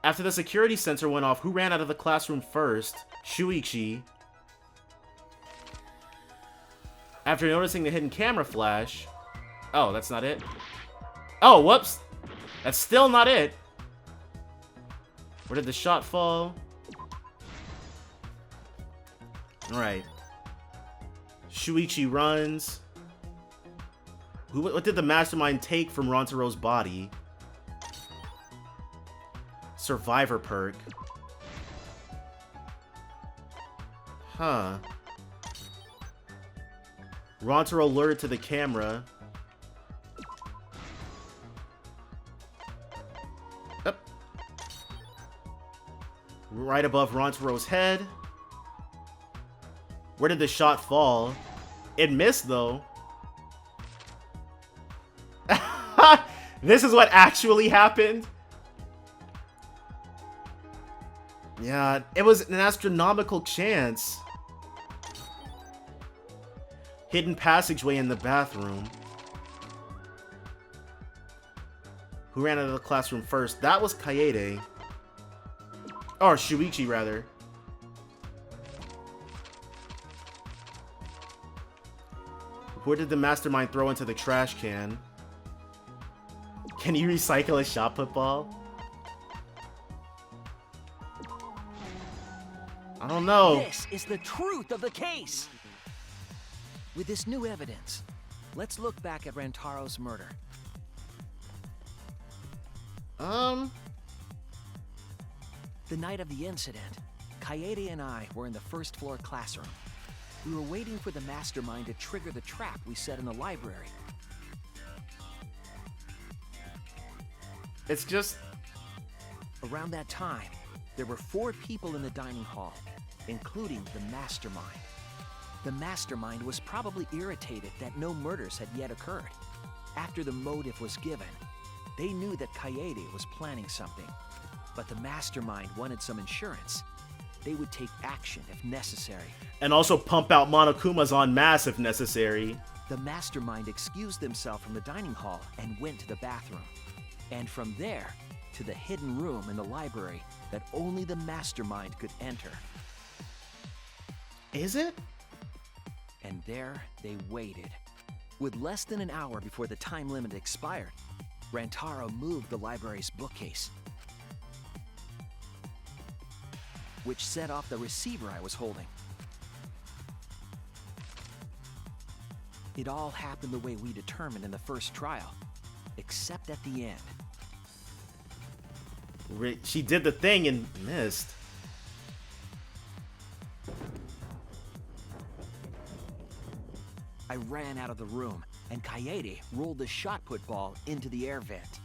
After the security sensor went off, who ran out of the classroom first? Shuichi. After noticing the hidden camera flash... Oh, that's not it? Oh, whoops! That's still not it! Where did the shot fall? Alright. Shuichi runs. What did the mastermind take from Rantaro's body? Survivor perk. Huh. Rantaro alerted to the camera. Up. Right above Rantaro's head. Where did the shot fall? It missed, though. This is what actually happened? Yeah, it was an astronomical chance. Hidden passageway in the bathroom. Who ran out of the classroom first? That was Kaede. Or Shuichi, rather. What did the mastermind throw into the trash can? Can you recycle a shot put ball? I don't know. This is the truth of the case! With this new evidence, let's look back at Rantaro's murder. The night of the incident, Kaede and I were in the first floor classroom. We were waiting for the mastermind to trigger the trap we set in the library. It's just... Around that time, there were 4 people in the dining hall, including the mastermind. The mastermind was probably irritated that no murders had yet occurred. After the motive was given, they knew that Kaede was planning something. But the mastermind wanted some insurance. They would take action if necessary. And also pump out Monokumas en masse if necessary. The mastermind excused themselves from the dining hall and went to the bathroom. And from there, to the hidden room in the library that only the mastermind could enter. Is it? And there they waited. With less than an hour before the time limit expired, Rantaro moved the library's bookcase, which set off the receiver I was holding. It all happened the way we determined in the first trial, except at the end. She did the thing and missed. I ran out of the room, and Kaede rolled the shot put ball into the air vent.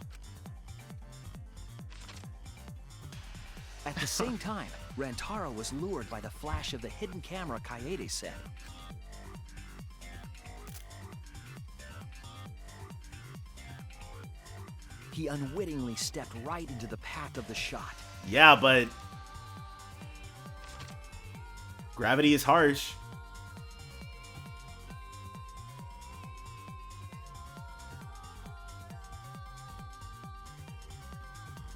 At the same time, Rantaro was lured by the flash of the hidden camera Kaede set. He unwittingly stepped right into the path of the shot. Yeah, but... gravity is harsh.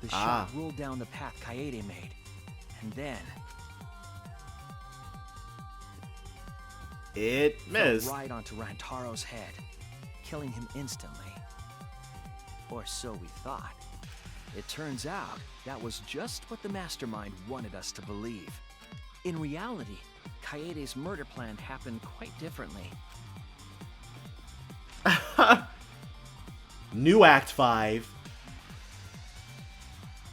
The shot rolled down the path Kaede made, and then... it missed. Fell right onto Rantaro's head, killing him instantly. Or so we thought. It turns out that was just what the mastermind wanted us to believe. In reality, Kaede's murder plan happened quite differently. New Act 5.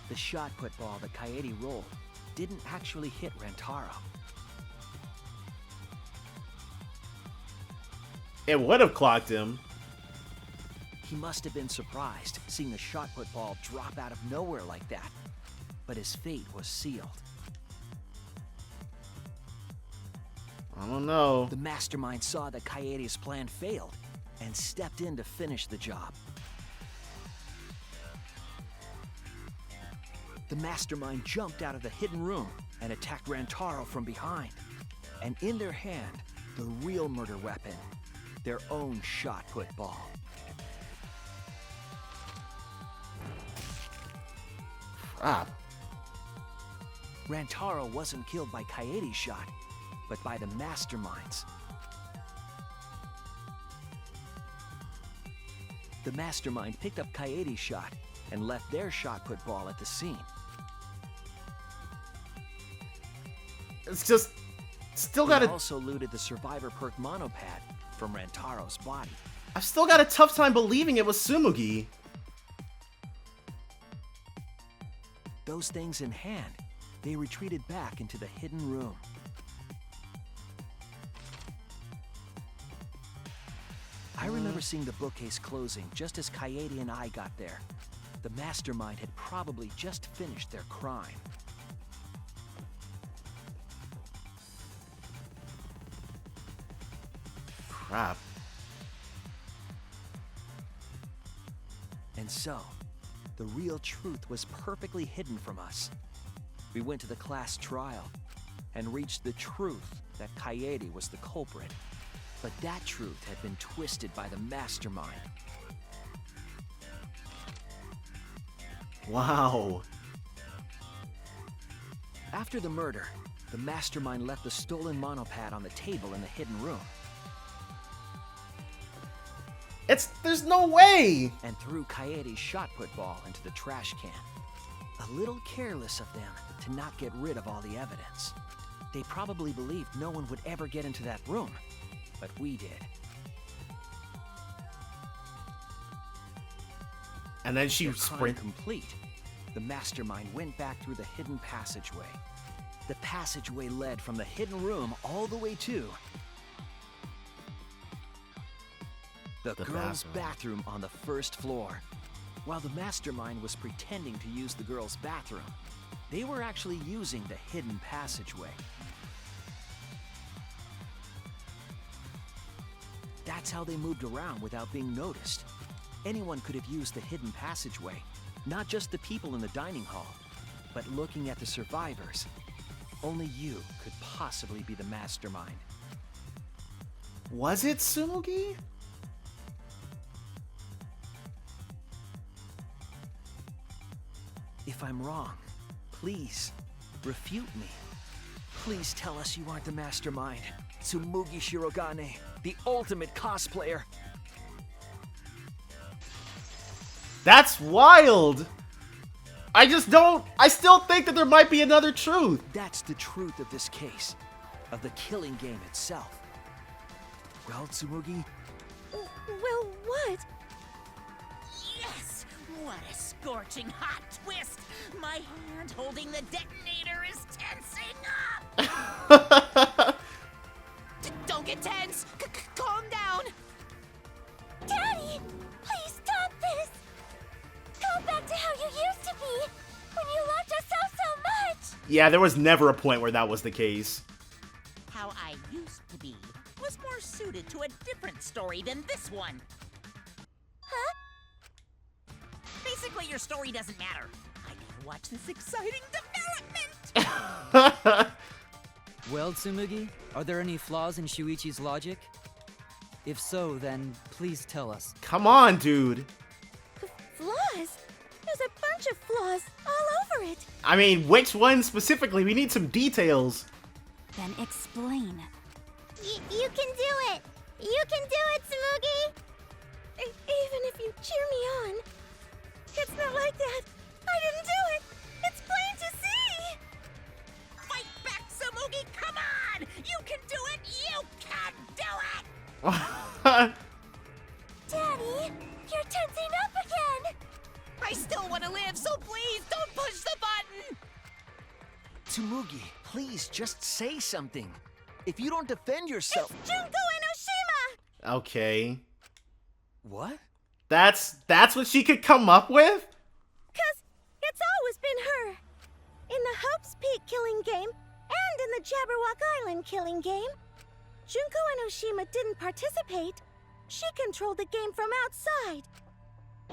The shot put ball that Kaede rolled didn't actually hit Rantaro. It would have clocked him. He must have been surprised seeing the shot put ball drop out of nowhere like that. But his fate was sealed. I don't know. The mastermind saw that Kaede's plan failed and stepped in to finish the job. The mastermind jumped out of the hidden room and attacked Rantaro from behind. And in their hand, the real murder weapon, their own shot put ball. Rantaro wasn't killed by Kaede's shot, but by the mastermind's. The mastermind picked up Kaede's shot and left their shot put ball at the scene. It's just... still They got a... also looted the survivor perk monopad from Rantaro's body. I've still got a tough time believing it was Tsumugi. Those things in hand, they retreated back into the hidden room. I remember seeing the bookcase closing just as Kaede and I got there. The mastermind had probably just finished their crime. Crap. And so, the real truth was perfectly hidden from us. We went to the class trial and reached the truth that Kaede was the culprit. But that truth had been twisted by the mastermind. Wow. After the murder, the mastermind left the stolen monopad on the table in the hidden room. There's no way! and threw Kaede's shot put ball into the trash can. A little careless of them to not get rid of all the evidence. They probably believed no one would ever get into that room, but we did. And then she Their crime sprint. complete. The mastermind went back through the hidden passageway. The passageway led from the hidden room all the way to the girls' bathroom on the first floor. While the mastermind was pretending to use the girls' bathroom, they were actually using the hidden passageway. That's how they moved around without being noticed. Anyone could have used the hidden passageway, not just the people in the dining hall, but looking at the survivors. Only you could possibly be the mastermind. Was it Tsumugi? If I'm wrong, please, refute me. Please tell us you aren't the mastermind. Tsumugi Shirogane, the ultimate cosplayer. That's wild! I still think that there might be another truth. That's the truth of this case, of the killing game itself. Well, Tsumugi, Well, what? Yes! What a scorching hot twist! My hand holding the detonator is tensing up! Don't get tense! Calm down! Daddy, please stop this! Go back to how you used to be, when you loved yourself so much! Yeah, there was never a point where that was the case. How I used to be was more suited to a different story than this one. Huh? Basically, your story doesn't matter. I gotta watch this exciting development! Well, Tsumugi, are there any flaws in Shuichi's logic? If so, then please tell us. Come on, dude. Flaws? There's a bunch of flaws all over it. I mean, which one specifically? We need some details. Then explain. You can do it! You can do it, Tsumugi! Even if you cheer me on. It's not like that. I didn't do it. It's plain to see. Fight back, Tsumugi! Come on! You can do it! You can do it! Daddy, you're tensing up again! I still want to live, so please don't push the button! Tsumugi, please just say something. If you don't defend yourself... It's Junko Enoshima! Okay. What? That's what she could come up with? 'Cause it's always been her. In the Hope's Peak killing game, and in the Jabberwock Island killing game. Junko Enoshima didn't participate. She controlled the game from outside.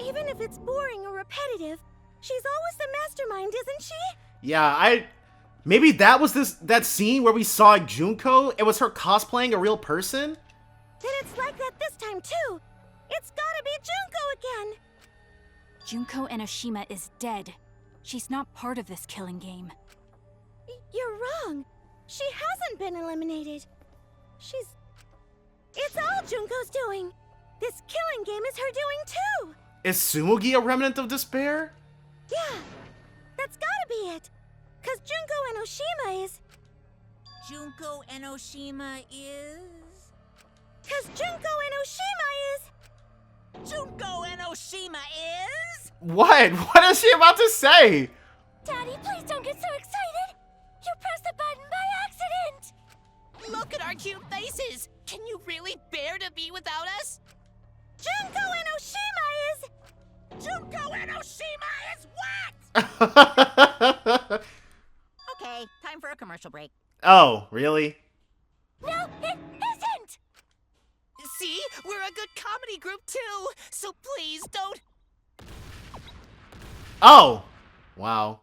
Even if it's boring or repetitive, she's always the mastermind, isn't she? Yeah, maybe that was that scene where we saw Junko. It was her cosplaying a real person? Then it's like that this time too. It's gotta be Junko again. Junko Enoshima is dead. She's not part of this killing game. You're wrong. She hasn't been eliminated. It's all Junko's doing. This killing game is her doing too. Is Tsumugi a remnant of despair? Yeah, that's gotta be it. 'Cause Junko Enoshima is... Junko Enoshima is... 'Cause Junko Enoshima is... Junko Enoshima is... What? What is she about to say? Daddy, please don't get so excited! You pressed the button by accident! Look at our cute faces! Can you really bear to be without us? Junko Enoshima is... Junko Enoshima is what? Okay, time for a commercial break. Oh, really? No, it isn't! See? We're a good comedy group too! So please don't... Oh! Wow.